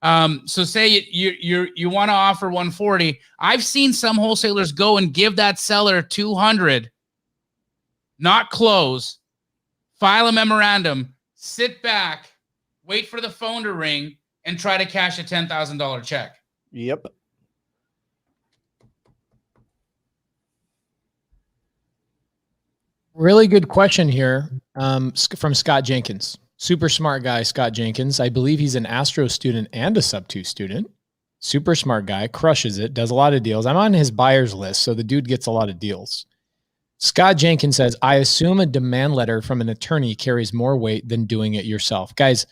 So say you want to offer 140. I've seen some wholesalers go and give that seller 200, not close, file a memorandum, sit back, wait for the phone to ring, and try to cash a $10,000 check. Yep. Really good question here from Scott Jenkins. Super smart guy, Scott Jenkins. I believe he's an Astro student and a Sub-2 student. Super smart guy, crushes it, does a lot of deals. I'm on his buyers list, so the dude gets a lot of deals. Scott Jenkins says, I assume a demand letter from an attorney carries more weight than doing it yourself. Guys,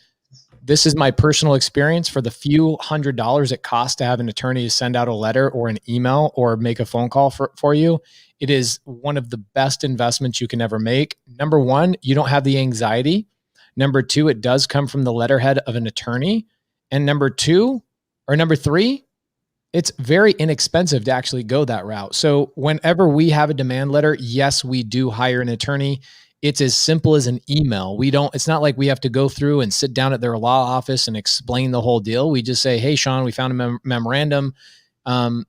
this is my personal experience. For the few $100s it costs to have an attorney send out a letter or an email or make a phone call for you, it is one of the best investments you can ever make. Number one, you don't have the anxiety. Number two, it does come from the letterhead of an attorney. And number three, it's very inexpensive to actually go that route. So whenever we have a demand letter, yes, we do hire an attorney. It's as simple as an email. It's not like we have to go through and sit down at their law office and explain the whole deal. We just say, hey, Sean, we found a memorandum. Is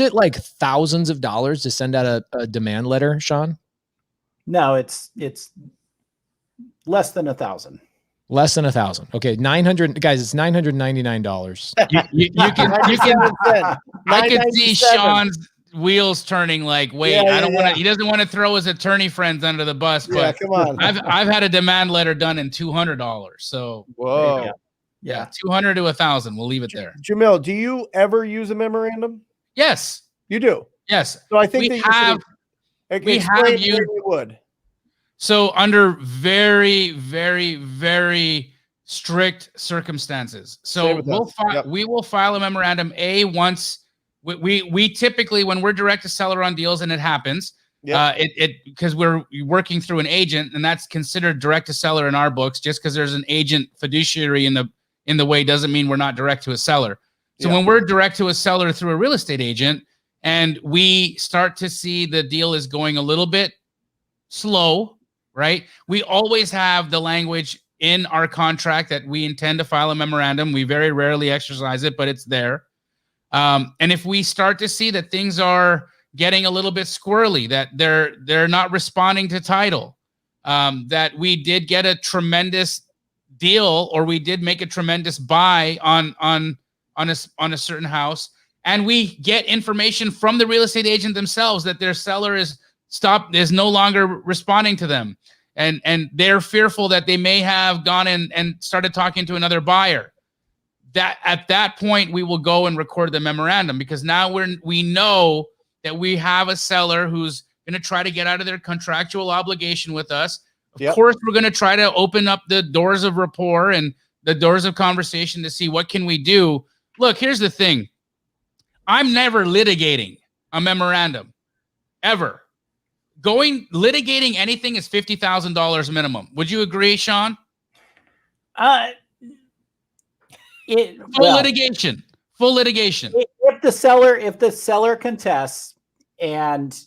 it like thousands of dollars to send out a demand letter, Sean? No, it's less than 1,000. Less than 1,000. Okay. 900 guys. It's $999. I can see Sean's wheels turning like, wait, he doesn't want to throw his attorney friends under the bus, but come on. I've had a demand letter done in $200. So whoa. Yeah. 200 to 1,000. We'll leave it there. Jamil, do you ever use a memorandum? Yes. You do? Yes. So I think we have you would. So under very, very, very strict circumstances. So we will file a memorandum once we typically, when we're direct to seller on deals and it happens, because we're working through an agent, and that's considered direct to seller in our books. Just because there's an agent fiduciary in the way doesn't mean we're not direct to a seller. So when we're direct to a seller through a real estate agent and we start to see the deal is going a little bit slow, right? We always have the language in our contract that we intend to file a memorandum. We very rarely exercise it, but it's there. And if we start to see that things are getting a little bit squirrely, that they're not responding to title, that we did get a tremendous deal or we did make a tremendous buy on a certain house, and we get information from the real estate agent themselves that their seller is no longer responding to them, and they're fearful that they may have gone in and started talking to another buyer, that at that point we will go and record the memorandum, because now we know that we have a seller who's going to try to get out of their contractual obligation with us. Of course, we're going to try to open up the doors of rapport and the doors of conversation to see what can we do. Look, here's the thing. I'm never litigating a memorandum, ever. Litigating anything is $50,000 minimum. Would you agree, Sean? Full litigation. If the seller contests and,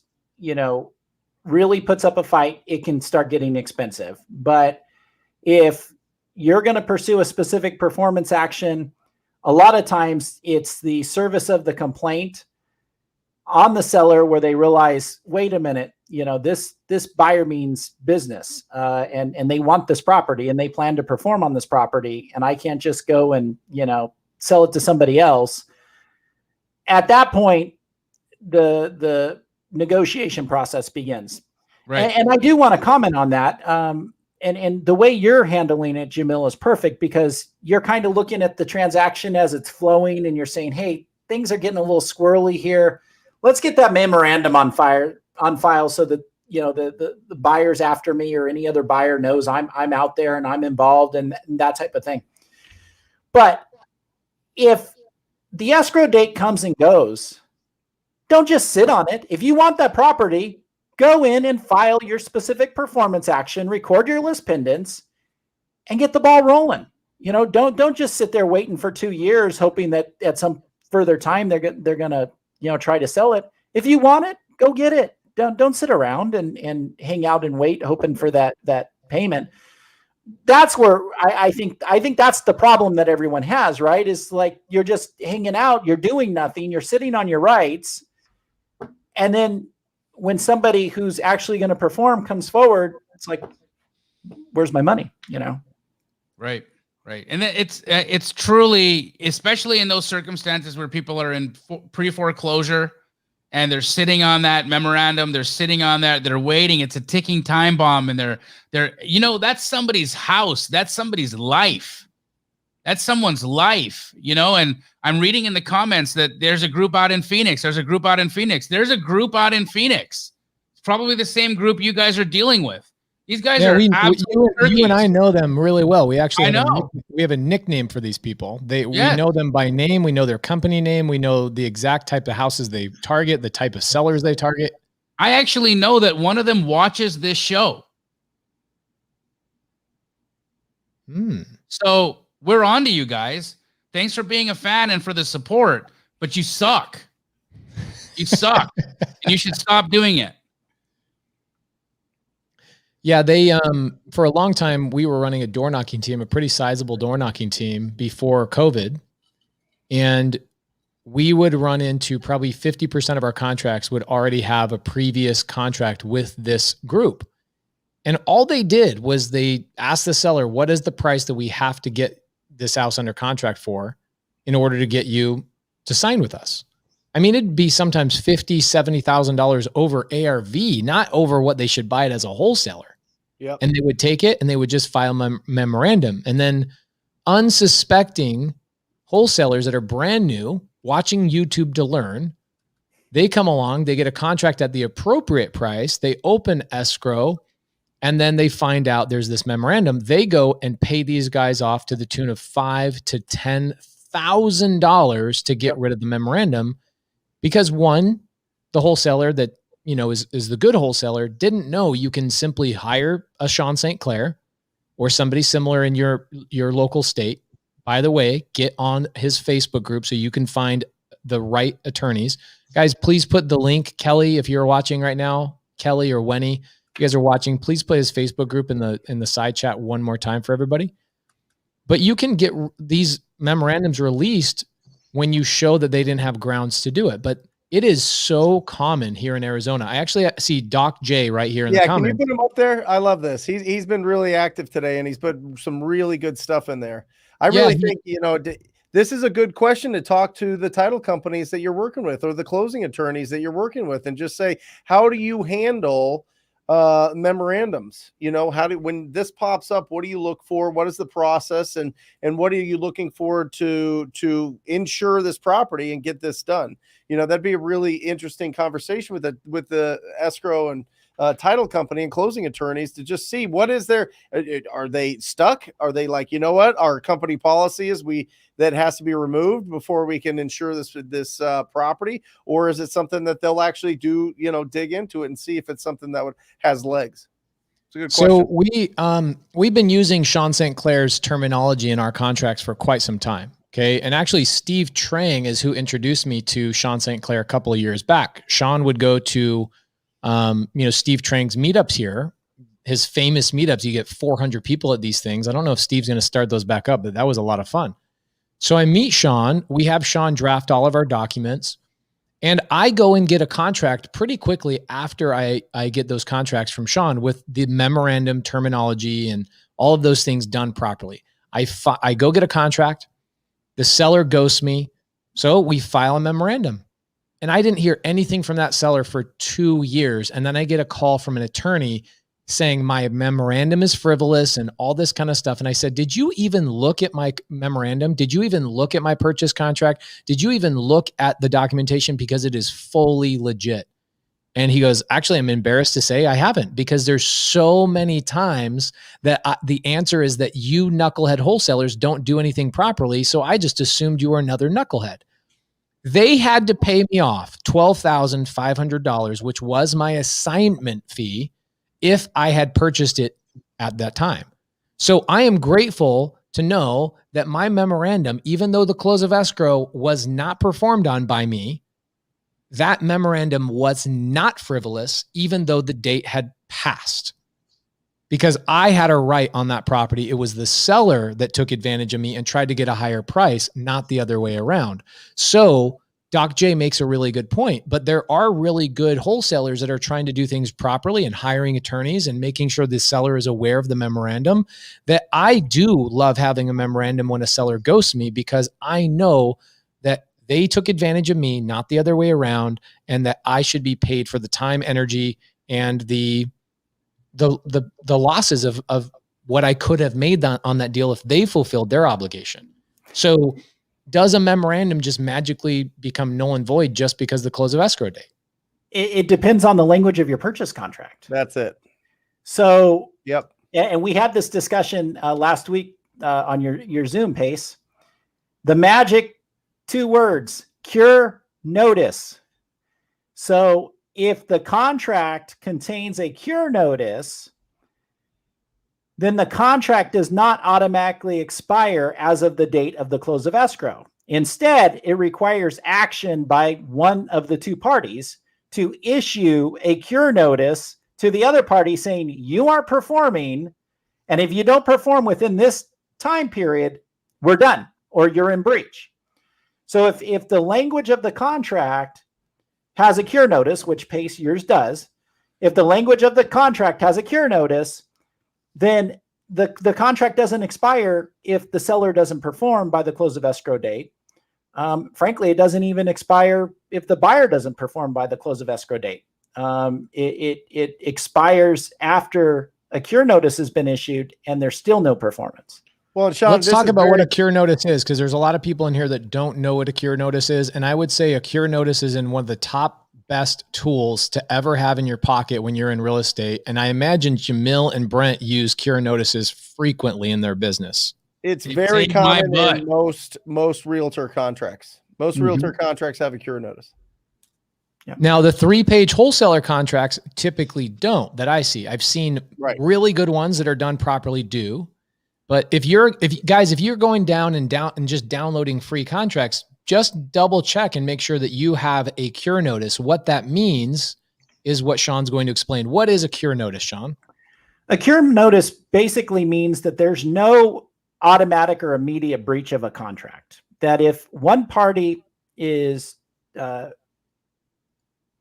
really puts up a fight, it can start getting expensive. But if you're going to pursue a specific performance action, a lot of times it's the service of the complaint on the seller where they realize, wait a minute, this buyer means business, and they want this property and they plan to perform on this property, and I can't just go and, sell it to somebody else. At that point, the negotiation process begins. Right. And I do want to comment on that. And the way you're handling it, Jamil, is perfect, because you're kind of looking at the transaction as it's flowing and you're saying, hey, things are getting a little squirrely here. Let's get that memorandum on file so that, the buyer's after me or any other buyer knows I'm out there and I'm involved and that type of thing. But if the escrow date comes and goes, don't just sit on it. If you want that property, go in and file your specific performance action, record your list pendants, and get the ball rolling. Don't just sit there waiting for 2 years, hoping that at some further time they're gonna try to sell it. If you want it, go get it. Don't sit around and hang out and wait, hoping for that payment. That's where I think that's the problem that everyone has, right? Is like, you're just hanging out, you're doing nothing, you're sitting on your rights, and then when somebody who's actually going to perform comes forward, it's like, where's my money? Right. And it's truly, especially in those circumstances where people are in pre-foreclosure and they're sitting on that memorandum, they're sitting on that, they're waiting. It's a ticking time bomb, and they're that's somebody's house, that's somebody's life. That's someone's life, and I'm reading in the comments that there's a group out in Phoenix. There's a group out in Phoenix. probably the same group you guys are dealing with. These guys Yeah, are you absolute and I turkeys. know them really well. We actually I have know. we have a nickname for these people. We Yes. know them by name. We know their company name. We know the exact type of houses they target, the type of sellers they target. I actually know that one of them watches this show. So we're on to you guys. Thanks for being a fan and for the support, but you suck. You suck. And you should stop doing it. Yeah, they for a long time we were running a door knocking team, a pretty sizable door knocking team before COVID. And we would run into probably 50% of our contracts would already have a previous contract with this group. And all they did was they asked the seller, what is the price that we have to get this house under contract for in order to get you to sign with us? I mean, it'd be sometimes $50,000, $70,000 over ARV, not over what they should buy it as a wholesaler. Yep. And they would take it and they would just file memorandum. And then unsuspecting wholesalers that are brand new, watching YouTube to learn, they come along, they get a contract at the appropriate price, they open escrow, and then they find out there's this memorandum. They go and pay these guys off to the tune of $5,000 to $10,000 to get rid of the memorandum. Because one, the wholesaler that is the good wholesaler didn't know you can simply hire a Sean St. Clair or somebody similar in your local state. By the way, get on his Facebook group so you can find the right attorneys. Guys, please put the link. Kelly, if you're watching right now, Kelly or Wenny, if you guys are watching, please put his Facebook group in the side chat one more time for everybody. But you can get these memorandums released when you show that they didn't have grounds to do it. But it is so common here in Arizona. I actually see Doc J right here in the comments. Can you put him up there? I love this. He's been really active today, and he's put some really good stuff in there. I really think, this is a good question to talk to the title companies that you're working with or the closing attorneys that you're working with and just say, how do you handle memorandums? When this pops up, what do you look for? What is the process? And what are you looking for to insure this property and get this done? That'd be a really interesting conversation with the escrow and title company and closing attorneys to just see what is there. Are they stuck? Are they like, what our company policy is that has to be removed before we can insure this property? Or is it something that they'll actually do, dig into it and see if it's something that has legs? It's a good question. So we've been using Sean St. Clair's terminology in our contracts for quite some time. Okay. And actually Steve Trang is who introduced me to Sean St. Clair a couple of years back. Sean would go to Steve Trang's meetups here, his famous meetups. You get 400 people at these things. I don't know if Steve's going to start those back up, but that was a lot of fun. So I meet Sean. We have Sean draft all of our documents, and I go and get a contract pretty quickly after I get those contracts from Sean with the memorandum terminology and all of those things done properly. I go get a contract. The seller ghosts me. So we file a memorandum. And I didn't hear anything from that seller for 2 years. And then I get a call from an attorney saying my memorandum is frivolous and all this kind of stuff. And I said, did you even look at my memorandum? Did you even look at my purchase contract? Did you even look at the documentation? Because it is fully legit. And he goes, actually, I'm embarrassed to say I haven't, because there's so many times that the answer is that you knucklehead wholesalers don't do anything properly. So I just assumed you were another knucklehead. They had to pay me off $12,500, which was my assignment fee, if I had purchased it at that time. So I am grateful to know that my memorandum, even though the close of escrow was not performed on by me, that memorandum was not frivolous, even though the date had passed. Because I had a right on that property. It was the seller that took advantage of me and tried to get a higher price, not the other way around. So Doc J makes a really good point, but there are really good wholesalers that are trying to do things properly and hiring attorneys and making sure the seller is aware of the memorandum. That I do love having a memorandum when a seller ghosts me, because I know that they took advantage of me, not the other way around, and that I should be paid for the time, energy, and the losses of what I could have made on that deal if they fulfilled their obligation. So does a memorandum just magically become null and void just because the close of escrow date? It depends on the language of your purchase contract. That's it. So, Yep. and we had this discussion last week on your Zoom, Pace. The magic 2 words, cure notice. So if the contract contains a cure notice, then the contract does not automatically expire as of the date of the close of escrow. Instead, it requires action by one of the 2 parties to issue a cure notice to the other party saying you aren't performing, and if you don't perform within this time period, we're done or you're in breach. So if the language of the contract has a cure notice, which Pace yours does, if the language of the contract has a cure notice, then the contract doesn't expire if the seller doesn't perform by the close of escrow date. Frankly, it doesn't even expire if the buyer doesn't perform by the close of escrow date. It expires after a cure notice has been issued and there's still no performance. Well, Sean, let's talk about what a cure notice is, because there's a lot of people in here that don't know what a cure notice is. And I would say a cure notice is in one of the top best tools to ever have in your pocket when you're in real estate. And I imagine Jamil and Brent use cure notices frequently in their business. It's very common in most realtor contracts. Most realtor contracts have a cure notice. Yep. Now, the 3-page wholesaler contracts typically don't, that I see. I've seen really good ones that are done properly do. But if you're going down and just downloading free contracts, just double check and make sure that you have a cure notice. What that means is what Sean's going to explain. What is a cure notice, Sean? A cure notice basically means that there's no automatic or immediate breach of a contract. That if one party is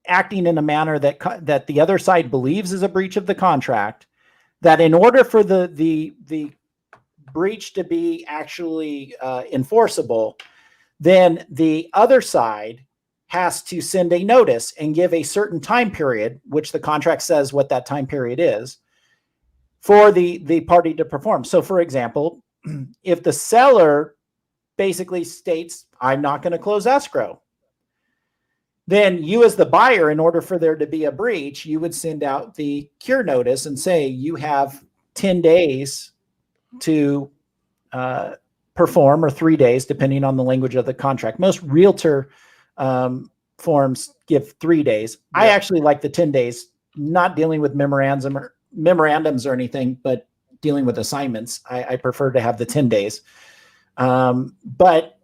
acting in a manner that the other side believes is a breach of the contract, that in order for the breach to be actually enforceable, then the other side has to send a notice and give a certain time period, which the contract says what that time period is, for the party to perform. So for example, if the seller basically states, I'm not going to close escrow, then you as the buyer, in order for there to be a breach, you would send out the cure notice and say you have 10 days to perform, or 3 days, depending on the language of the contract. Most realtor forms give 3 days. Yeah. I actually like the 10 days, not dealing with memorandums or anything, but dealing with assignments. I prefer to have the 10 days. But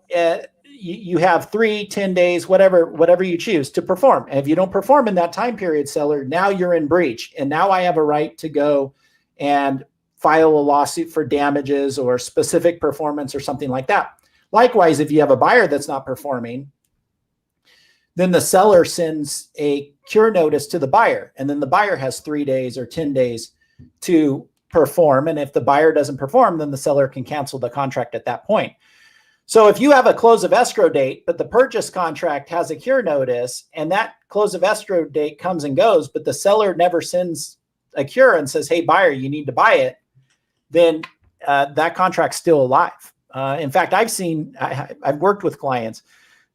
you have 3, 10 days, whatever you choose to perform. And if you don't perform in that time period, seller, now you're in breach. And now I have a right to go and file a lawsuit for damages or specific performance or something like that. Likewise, if you have a buyer that's not performing, then the seller sends a cure notice to the buyer, and then the buyer has 3 days or 10 days to perform. And if the buyer doesn't perform, then the seller can cancel the contract at that point. So if you have a close of escrow date, but the purchase contract has a cure notice, and that close of escrow date comes and goes, but the seller never sends a cure and says, hey, buyer, you need to buy it, then that contract's still alive. In fact, I've worked with clients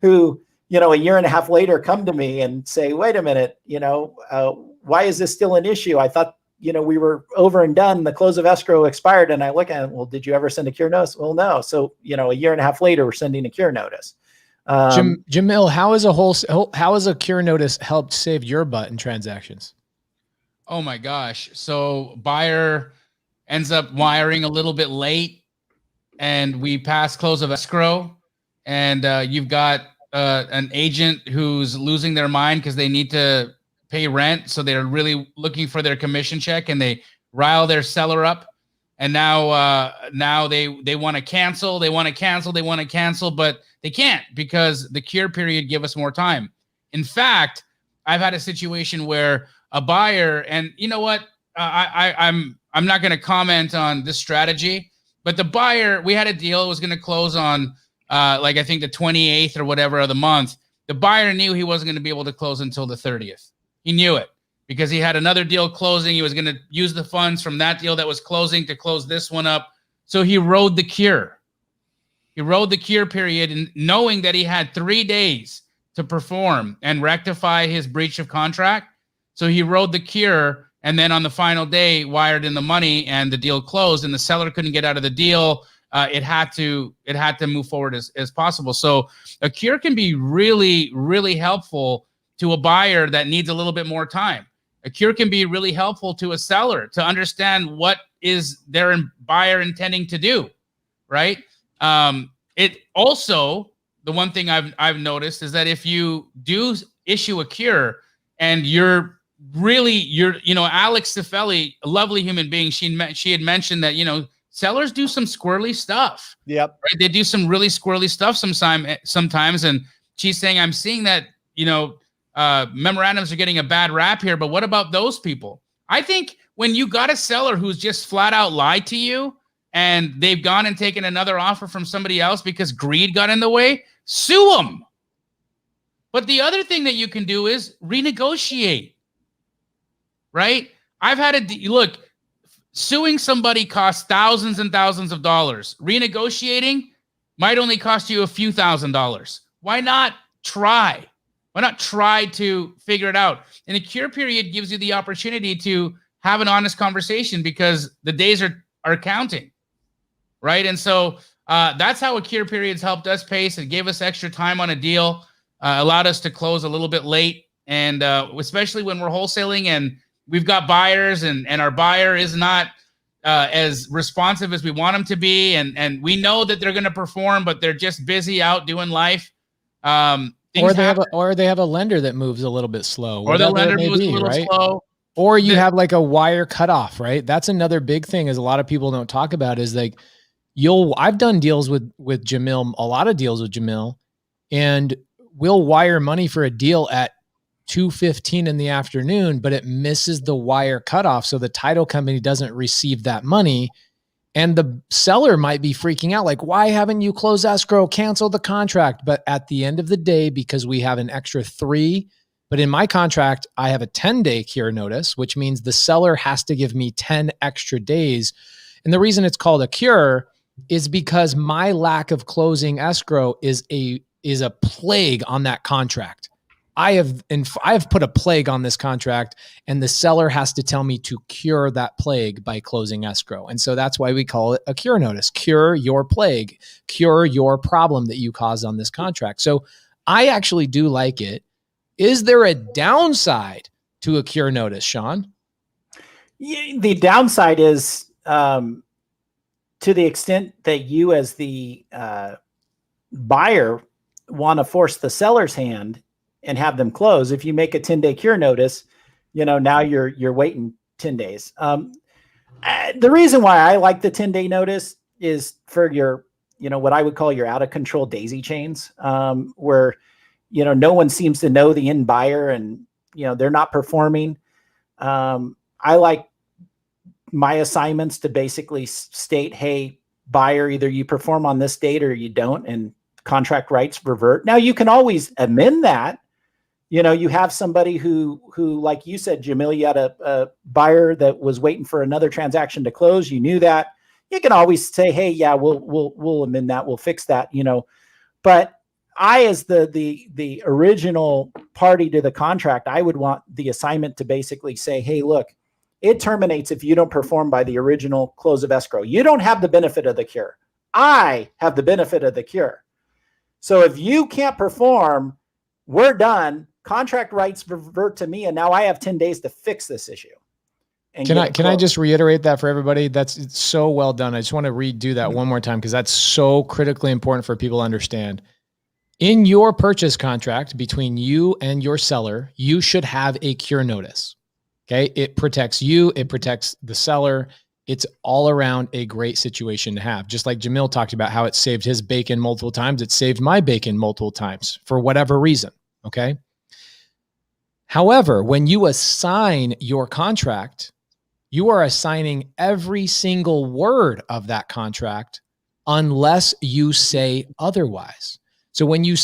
who, a year and a half later come to me and say, wait a minute, why is this still an issue? I thought, we were over and done. The close of escrow expired. And I look at it, well, did you ever send a cure notice? Well, no. So, a year and a half later, we're sending a cure notice. Jamil, how has a cure notice helped save your butt in transactions? Oh my gosh. So buyer ends up wiring a little bit late, and we pass close of escrow, and you've got an agent who's losing their mind because they need to pay rent. So they're really looking for their commission check, and they rile their seller up. And now they want to cancel, but they can't because the cure period give us more time. In fact, I've had a situation where a buyer, and you know what, I'm not going to comment on this strategy, but the buyer, we had a deal, it was going to close on I think the 28th or whatever of the month. The buyer knew he wasn't going to be able to close until the 30th. He knew it because he had another deal closing. He was going to use the funds from that deal that was closing to close this one up. So he rode the cure. He rode the cure period, and knowing that he had 3 days to perform and rectify his breach of contract. So he wrote the cure, and then on the final day wired in the money, and the deal closed, and the seller couldn't get out of the deal. It had to move forward as possible. So a cure can be really, really helpful to a buyer that needs a little bit more time. A cure can be really helpful to a seller to understand what is their buyer intending to do, right? It also, the one thing I've noticed is that if you do issue a cure and Alex Cifelli, a lovely human being, she had mentioned that, sellers do some squirrely stuff. Yep. Right? They do some really squirrely stuff sometimes. And she's saying, I'm seeing that, memorandums are getting a bad rap here, but what about those people? I think when you got a seller who's just flat out lied to you and they've gone and taken another offer from somebody else because greed got in the way, sue them. But the other thing that you can do is renegotiate, right? I've had look, suing somebody costs thousands and thousands of dollars. Renegotiating might only cost you a few $1,000s. Why not try? Why not try to figure it out? And a cure period gives you the opportunity to have an honest conversation because the days are counting, right? And so that's how a cure period's helped us pace. It gave us extra time on a deal, allowed us to close a little bit late, and especially when we're wholesaling and we've got buyers and our buyer is not as responsive as we want them to be, and we know that they're going to perform, but they're just busy out doing life. Or they have a lender that moves a little bit slow. Or the lender moves a little slow. Or you have like a wire cutoff, right? That's another big thing is a lot of people don't talk about is like I've done deals with Jamil, a lot of deals with Jamil, and we'll wire money for a deal at 2:15 in the afternoon, but it misses the wire cutoff. So the title company doesn't receive that money. And the seller might be freaking out, like, why haven't you closed escrow, canceled the contract? But at the end of the day, because we have an extra 3, but in my contract, I have a 10-day cure notice, which means the seller has to give me 10 extra days. And the reason it's called a cure is because my lack of closing escrow is a plague on that contract. I have put a plague on this contract, and the seller has to tell me to cure that plague by closing escrow. And so that's why we call it a cure notice. Cure your plague, cure your problem that you caused on this contract. So I actually do like it. Is there a downside to a cure notice, Sean? Yeah, the downside is to the extent that you as the buyer want to force the seller's hand and have them close. If you make a 10-day cure notice, now you're waiting 10 days. The reason why I like the 10-day notice is for your, what I would call your out of control daisy chains, where, no one seems to know the end buyer and, they're not performing. I like my assignments to basically state, hey, buyer, either you perform on this date or you don't, and contract rights revert. Now you can always amend that. You have somebody who, like you said, Jamil, you had a buyer that was waiting for another transaction to close. You knew that. You can always say, hey, yeah, we'll amend that. We'll fix that, But I, as the original party to the contract, I would want the assignment to basically say, hey, look, it terminates if you don't perform by the original close of escrow. You don't have the benefit of the cure. I have the benefit of the cure. So if you can't perform, we're done. Contract rights revert to me, and now I have 10 days to fix this issue. Can I just reiterate that for everybody? It's so well done. I just want to redo that one more time because that's so critically important for people to understand. In your purchase contract between you and your seller, you should have a cure notice. Okay, it protects you, it protects the seller. It's all around a great situation to have. Just like Jamil talked about how it saved his bacon multiple times, it saved my bacon multiple times for whatever reason. Okay. However, when you assign your contract, you are assigning every single word of that contract unless you say otherwise. So when you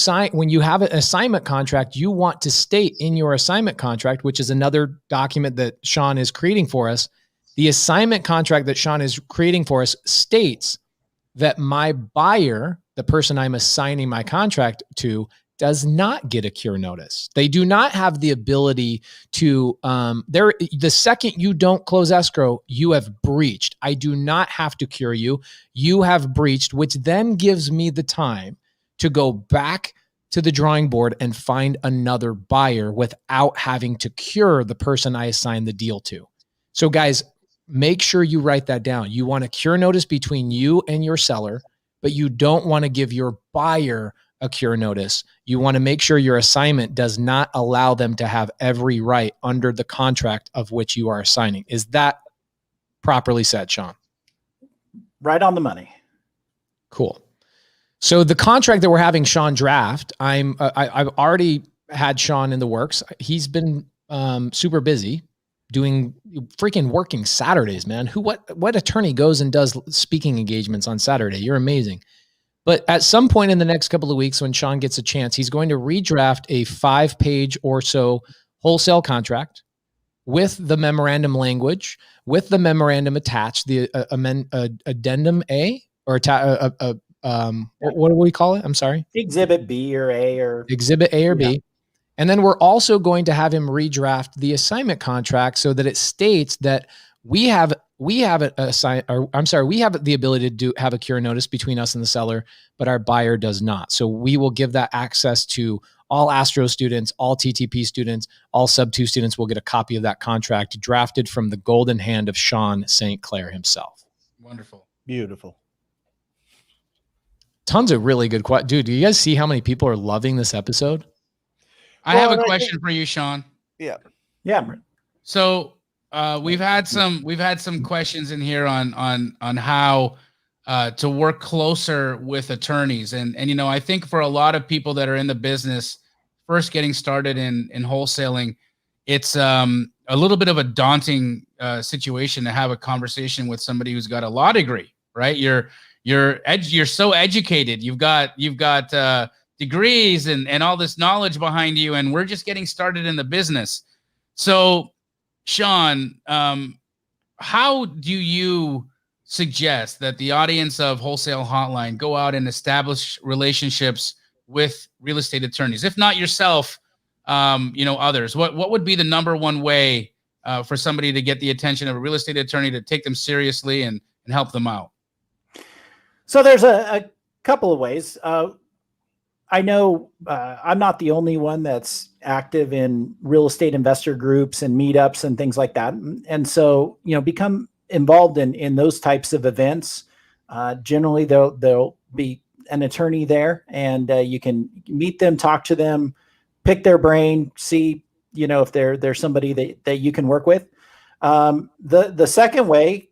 have an assignment contract, you want to state in your assignment contract, which is another document that Sean is creating for us, the assignment contract that Sean is creating for us states that my buyer, the person I'm assigning my contract to, does not get a cure notice. They do not have the ability to, the second you don't close escrow, you have breached. I do not have to cure you. You have breached, which then gives me the time to go back to the drawing board and find another buyer without having to cure the person I assigned the deal to. So guys, make sure you write that down. You want a cure notice between you and your seller, but you don't want to give your buyer a cure notice. You want to make sure your assignment does not allow them to have every right under the contract of which you are assigning. Is that properly said, Sean? Right on the money. Cool. So the contract that we're having Sean draft, I've already had Sean in the works. He's been super busy doing freaking working Saturdays, man. What attorney goes and does speaking engagements on Saturday? You're amazing. But at some point in the next couple of weeks, when Sean gets a chance, he's going to redraft a 5-page or so wholesale contract with the memorandum language, with the memorandum attached, the addendum A, or what do we call it? I'm sorry. Exhibit B or A or Exhibit A or B. And then we're also going to have him redraft the assignment contract so that it states that we have the ability to have a cure notice between us and the seller, but our buyer does not. So we will give that access to all Astro students, all TTP students, all Sub 2 students will get a copy of that contract drafted from the golden hand of Sean St. Clair himself. Wonderful. Beautiful. Tons of really good questions. Dude, do you guys see how many people are loving this episode? I have a question for you, Sean. Yeah. So we've had some questions in here on how to work closer with attorneys, and I think for a lot of people that are in the business, first getting started in wholesaling, it's a little bit of a daunting situation to have a conversation with somebody who's got a law degree, right? You're so educated. You've got degrees and all this knowledge behind you, and we're just getting started in the business. So, Sean, how do you suggest that the audience of Wholesale Hotline go out and establish relationships with real estate attorneys? If not yourself, others. What would be the number one way for somebody to get the attention of a real estate attorney to take them seriously and help them out? So there's a couple of ways. I know I'm not the only one that's active in real estate investor groups and meetups and things like that. And so, become involved in those types of events. Generally, there'll be an attorney there, and you can meet them, talk to them, pick their brain, see, if there's somebody that you can work with. The second way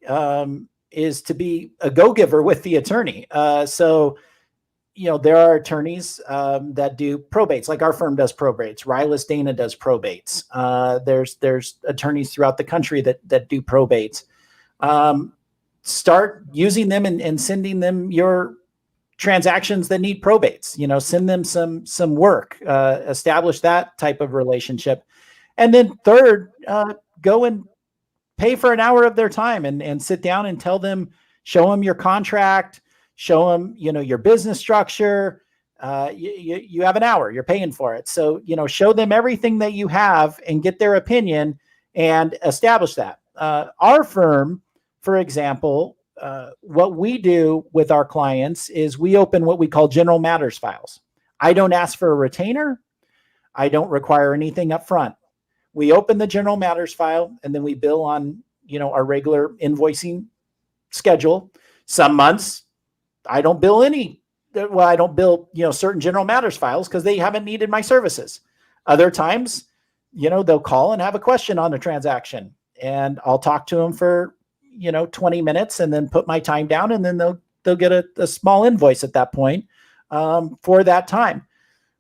is to be a go-giver with the attorney. So there are attorneys that do probates, like our firm does probates. Rylas Dana does probates. There's attorneys throughout the country that do probates. Start using them and sending them your transactions that need probates. Send them some work. Establish that type of relationship, and then third, go and pay for an hour of their time and sit down and show them your contract. Show them, your business structure. You have an hour, you're paying for it. So, show them everything that you have and get their opinion and establish that. Our firm, for example, what we do with our clients is we open what we call general matters files. I don't ask for a retainer. I don't require anything up front. We open the general matters file and then we bill on, our regular invoicing schedule. Some months, I don't bill certain general matters files because they haven't needed my services. Other times, they'll call and have a question on the transaction, and I'll talk to them for, 20 minutes and then put my time down, and then they'll get a small invoice at that point for that time.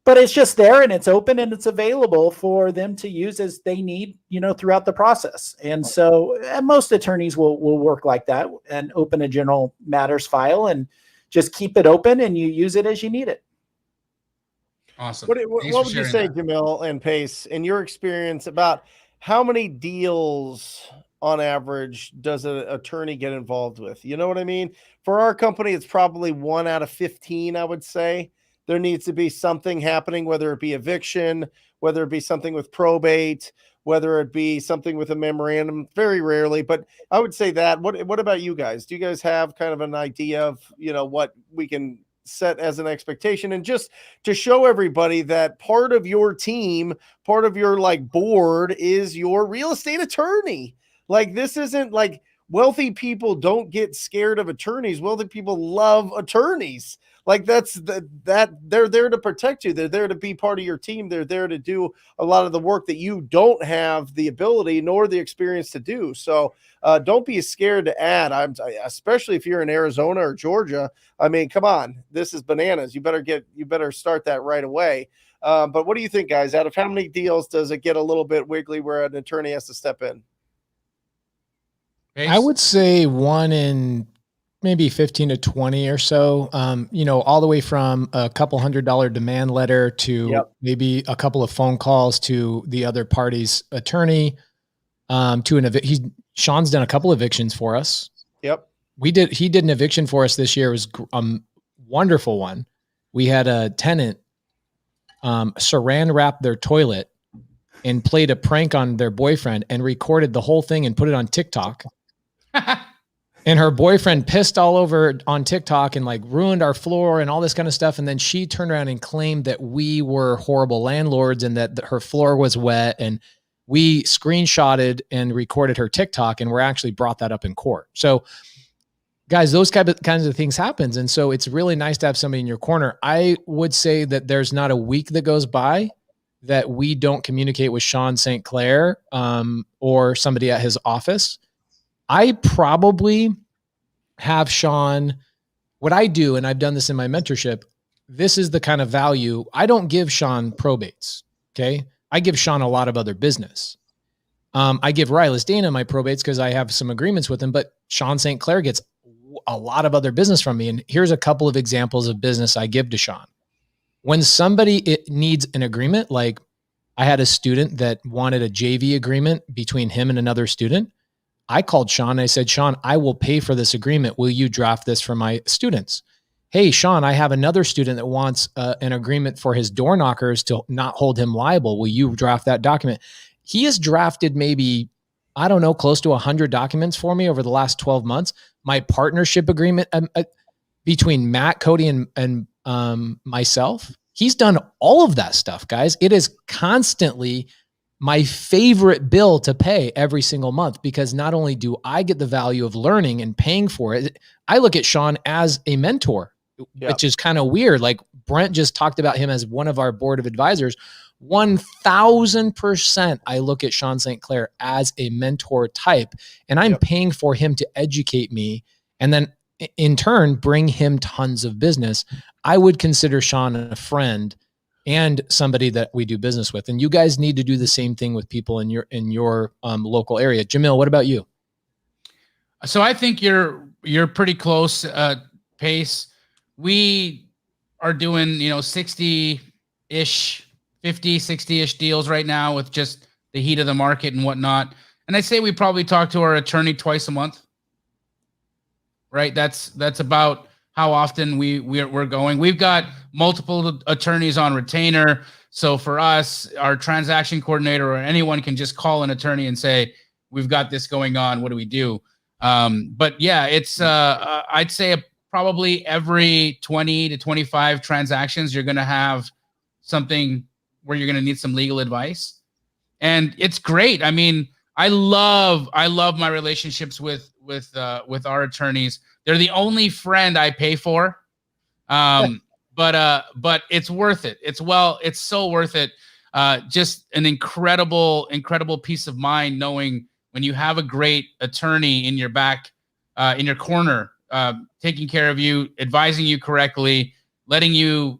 But it's just there and it's open and it's available for them to use as they need, throughout the process. And so most attorneys will work like that and open a general matters file and just keep it open, and you use it as you need it. Awesome. What would you say, Jamil and Pace, in your experience, about how many deals on average does an attorney get involved with? You know what I mean? For our company, it's probably 1 out of 15, I would say. there needs to be something happening, whether it be eviction, whether it be something with probate, whether it be something with a memorandum, very rarely, but I would say that. What about you guys? Do you guys have kind of an idea of, what we can set as an expectation? And just to show everybody that part of your team, part of your board is your real estate attorney. This isn't wealthy people don't get scared of attorneys. Wealthy people love attorneys. That they're there to protect you. They're there to be part of your team. They're there to do a lot of the work that you don't have the ability nor the experience to do. So don't be scared to add. Especially if you're in Arizona or Georgia. I mean, come on, this is bananas. You better start that right away. But what do you think, guys? Out of how many deals does it get a little bit wiggly where an attorney has to step in? I would say 1 in maybe 15 to 20 or so, all the way from a couple $100 demand letter to maybe a couple of phone calls to the other party's attorney, to Sean's done a couple evictions for us. Yep. He did an eviction for us this year. It was a wonderful one. We had a tenant saran wrap their toilet and played a prank on their boyfriend and recorded the whole thing and put it on TikTok. And her boyfriend pissed all over on TikTok and ruined our floor and all this kind of stuff. And then she turned around and claimed that we were horrible landlords and that her floor was wet. And we screenshotted and recorded her TikTok, and we're actually brought that up in court. So guys, those kinds of things happens. And so it's really nice to have somebody in your corner. I would say that there's not a week that goes by that we don't communicate with Sean St. Clair or somebody at his office. I probably have Sean, what I do, and I've done this in my mentorship, this is the kind of value. I don't give Sean probates, okay? I give Sean a lot of other business. I give Rylas Dana my probates because I have some agreements with him, but Sean St. Clair gets a lot of other business from me. And here's a couple of examples of business I give to Sean. When somebody needs an agreement, like I had a student that wanted a JV agreement between him and another student, I called Sean and I said, Sean, I will pay for this agreement. Will you draft this for my students? Hey, Sean, I have another student that wants an agreement for his door knockers to not hold him liable. Will you draft that document? He has drafted maybe, I don't know, close to 100 documents for me over the last 12 months. My partnership agreement between Matt, Cody, and myself, he's done all of that stuff, guys. It is constantly my favorite bill to pay every single month, because not only do I get the value of learning and paying for it, I look at Sean as a mentor, which is kind of weird. Like Brent just talked about him as one of our board of advisors. 1000% I look at Sean St. Clair as a mentor type, and I'm paying for him to educate me and then in turn bring him tons of business. I would consider Sean a friend and somebody that we do business with. And you guys need to do the same thing with people in your local area. Jamil, what about you? So I think you're pretty close pace. We are doing, 60-ish, 50, 60-ish deals right now with just the heat of the market and whatnot. And I say we probably talk to our attorney twice a month, right? That's about how often we're going. We've got multiple attorneys on retainer. So for us, our transaction coordinator or anyone can just call an attorney and say, we've got this going on. What do we do? But yeah, it's, I'd say probably every 20 to 25 transactions, you're going to have something where you're going to need some legal advice. And it's great. I mean, I love my relationships with our attorneys. They're the only friend I pay for. But it's worth it. It's so worth it. Just an incredible peace of mind knowing when you have a great attorney in your back, in your corner, taking care of you, advising you correctly, letting you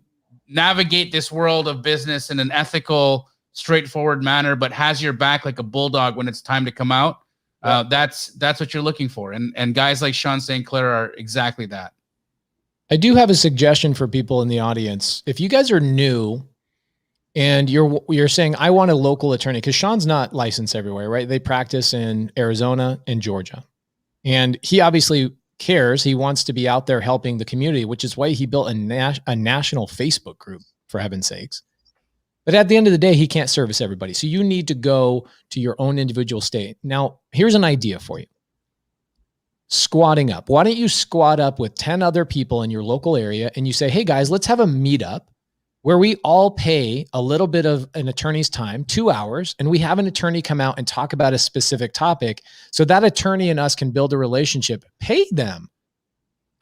navigate this world of business in an ethical, straightforward manner, but has your back like a bulldog when it's time to come out. That's what you're looking for. And guys like Sean St. Clair are exactly that. I do have a suggestion for people in the audience. If you guys are new and you're saying, I want a local attorney, because Sean's not licensed everywhere, right? They practice in Arizona and Georgia. And he obviously cares. He wants to be out there helping the community, which is why he built a national Facebook group, for heaven's sakes. But at the end of the day, he can't service everybody. So you need to go to your own individual state. Now, here's an idea for you. Squatting up. Why don't you squat up with 10 other people in your local area and you say, hey guys, let's have a meetup where we all pay a little bit of an attorney's time, 2 hours, and we have an attorney come out and talk about a specific topic so that attorney and us can build a relationship. Pay them.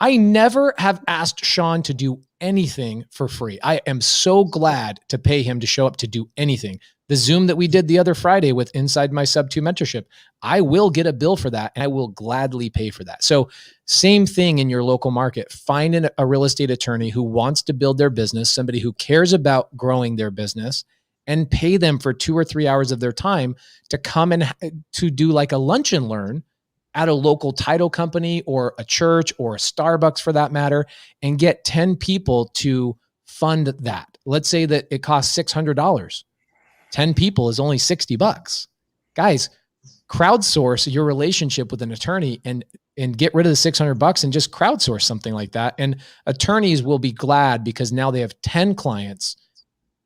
I never have asked Sean to do anything for free. I am so glad to pay him to show up to do anything. The Zoom that we did the other Friday with Inside My Sub 2 Mentorship, I will get a bill for that and I will gladly pay for that. So same thing in your local market. Find a real estate attorney who wants to build their business, somebody who cares about growing their business, and pay them for 2 or 3 hours of their time to come and to do like a lunch and learn at a local title company or a church or a Starbucks for that matter, and get 10 people to fund that. Let's say that it costs $600. 10 people is only $60. Guys, crowdsource your relationship with an attorney and get rid of the $600 and just crowdsource something like that. And attorneys will be glad because now they have 10 clients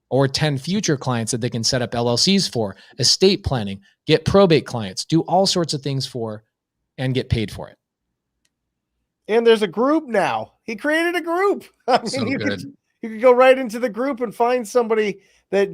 or 10 future clients that they can set up LLCs for, estate planning, get probate clients, do all sorts of things for, and get paid for it. And there's a group now. He created a group. I mean, So good. You could go right into the group and find somebody that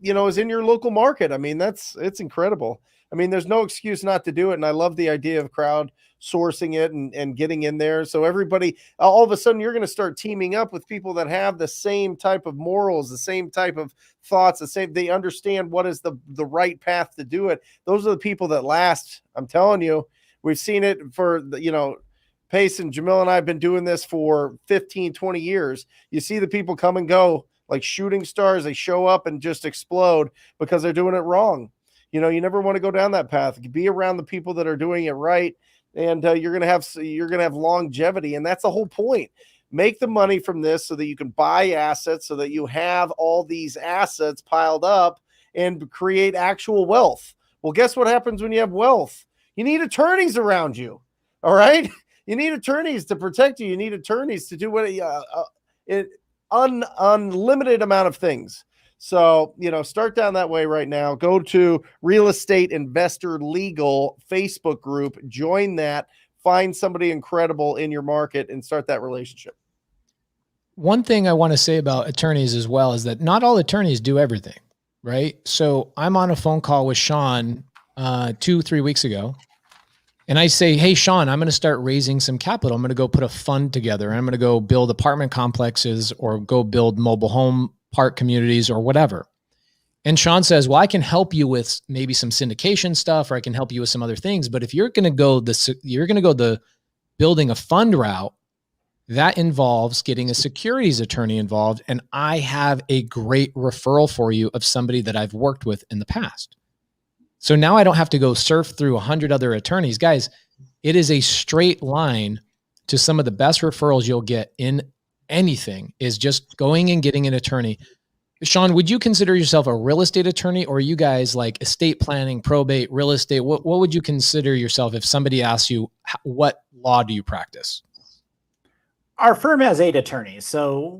is in your local market. I mean, it's incredible. I mean, there's no excuse not to do it. And I love the idea of crowdsourcing it and getting in there. So everybody, all of a sudden, you're going to start teaming up with people that have the same type of morals, the same type of thoughts, they understand what is the right path to do it. Those are the people that last. I'm telling you, we've seen it for, Pace and Jamil and I have been doing this for 15, 20 years. You see the people come and go like shooting stars. They show up and just explode because they're doing it wrong. You never want to go down that path. Be around the people that are doing it right, and you're gonna have longevity, and that's the whole point. Make the money from this so that you can buy assets, so that you have all these assets piled up and create actual wealth. Well, guess what happens when you have wealth? You need attorneys around you. All right. You need attorneys to protect you. You need attorneys to do what unlimited amount of things. So, start down that way right now. Go to Real Estate Investor Legal Facebook group, join that, find somebody incredible in your market and start that relationship. One thing I want to say about attorneys as well is that not all attorneys do everything, right? So I'm on a phone call with Sean 2-3 weeks ago. And I say, hey, Sean, I'm going to start raising some capital. I'm going to go put a fund together. I'm going to go build apartment complexes or go build mobile home park communities or whatever. And Sean says, well, I can help you with maybe some syndication stuff, or I can help you with some other things. But if you're going to go the building a fund route, that involves getting a securities attorney involved. And I have a great referral for you of somebody that I've worked with in the past. So now I don't have to go surf through 100 other attorneys. Guys, it is a straight line to some of the best referrals you'll get in anything is just going and getting an attorney. Sean, would you consider yourself a real estate attorney, or are you guys like estate planning, probate, real estate? What would you consider yourself if somebody asks you, what law do you practice? Our firm has 8 attorneys, so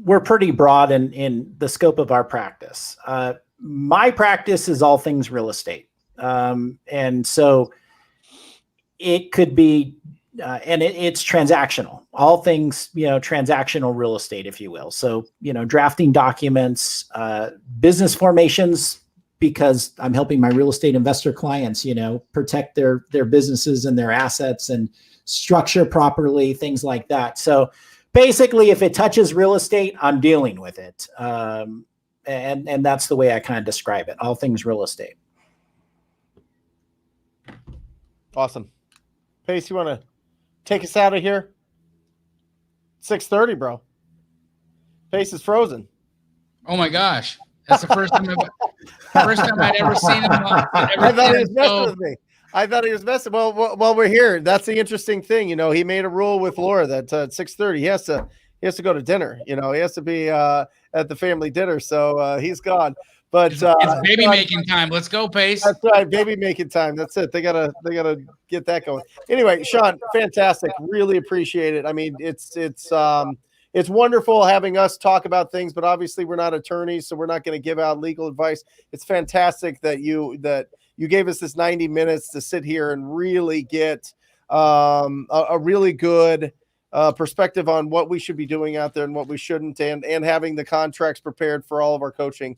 we're pretty broad in the scope of our practice. My practice is all things real estate. And so it could be, it's transactional, all things, transactional real estate, if you will. So, drafting documents, business formations, because I'm helping my real estate investor clients, protect their businesses and their assets and structure properly, things like that. So basically, if it touches real estate, I'm dealing with it. And that's the way I kind of describe it. All things real estate. Awesome. Pace, you want to take us out of here? 6:30, bro. Pace is frozen. Oh my gosh. That's the first time I'd ever seen him. I thought he was messing with me. I thought he was messing. Well, we're here. That's the interesting thing. He made a rule with Laura that at 6:30 he has he has to go to dinner. He has to be at the family dinner, so he's gone. But it's baby making time. Let's go, Pace. That's right, baby making time. That's it. They gotta get that going. Anyway, Sean, fantastic. Really appreciate it. I mean, it's wonderful having us talk about things, but obviously we're not attorneys, so we're not going to give out legal advice. It's fantastic that you gave us this 90 minutes to sit here and really get a really good perspective on what we should be doing out there and what we shouldn't, and having the contracts prepared for all of our coaching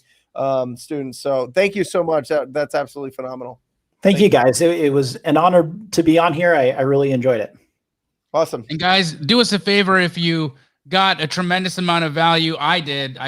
students. So thank you so much. That's absolutely phenomenal. Thank you guys. It was an honor to be on here. I really enjoyed it. Awesome. And guys, do us a favor. If you got a tremendous amount of value, I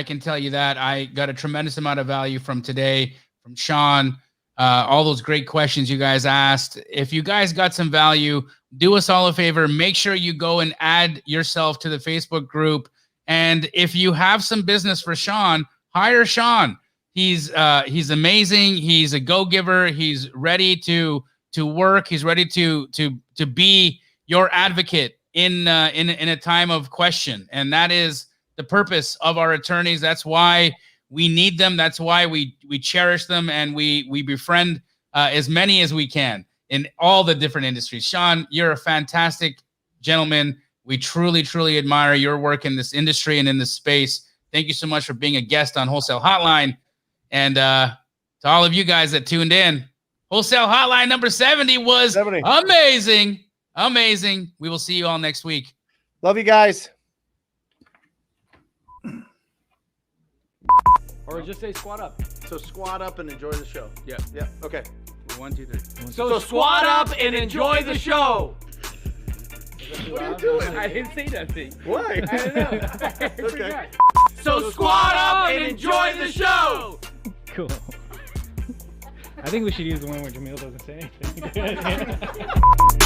can tell you that I got a tremendous amount of value from today, from Sean, all those great questions you guys asked. If you guys got some value, do us all a favor. Make sure you go and add yourself to the Facebook group. And if you have some business for Sean, hire Sean. He's amazing. He's a go-giver. He's ready to work. He's ready to be your advocate in a time of question. And that is the purpose of our attorneys. That's why we need them. That's why we cherish them, and we befriend as many as we can in all the different industries. Sean, you're a fantastic gentleman. We truly, truly admire your work in this industry and in this space. Thank you so much for being a guest on Wholesale Hotline. And to all of you guys that tuned in, Wholesale Hotline number 70 was amazing. Amazing. We will see you all next week. Love you guys. Or just say squat up. So squat up and enjoy the show. Yeah. Yeah. Okay. 1, 2, 3. So squat up and enjoy the show. What are you doing? I didn't say nothing. Why? I don't know. Okay. So squat up and enjoy the show. Cool. I think we should use the one where Jamil doesn't say anything.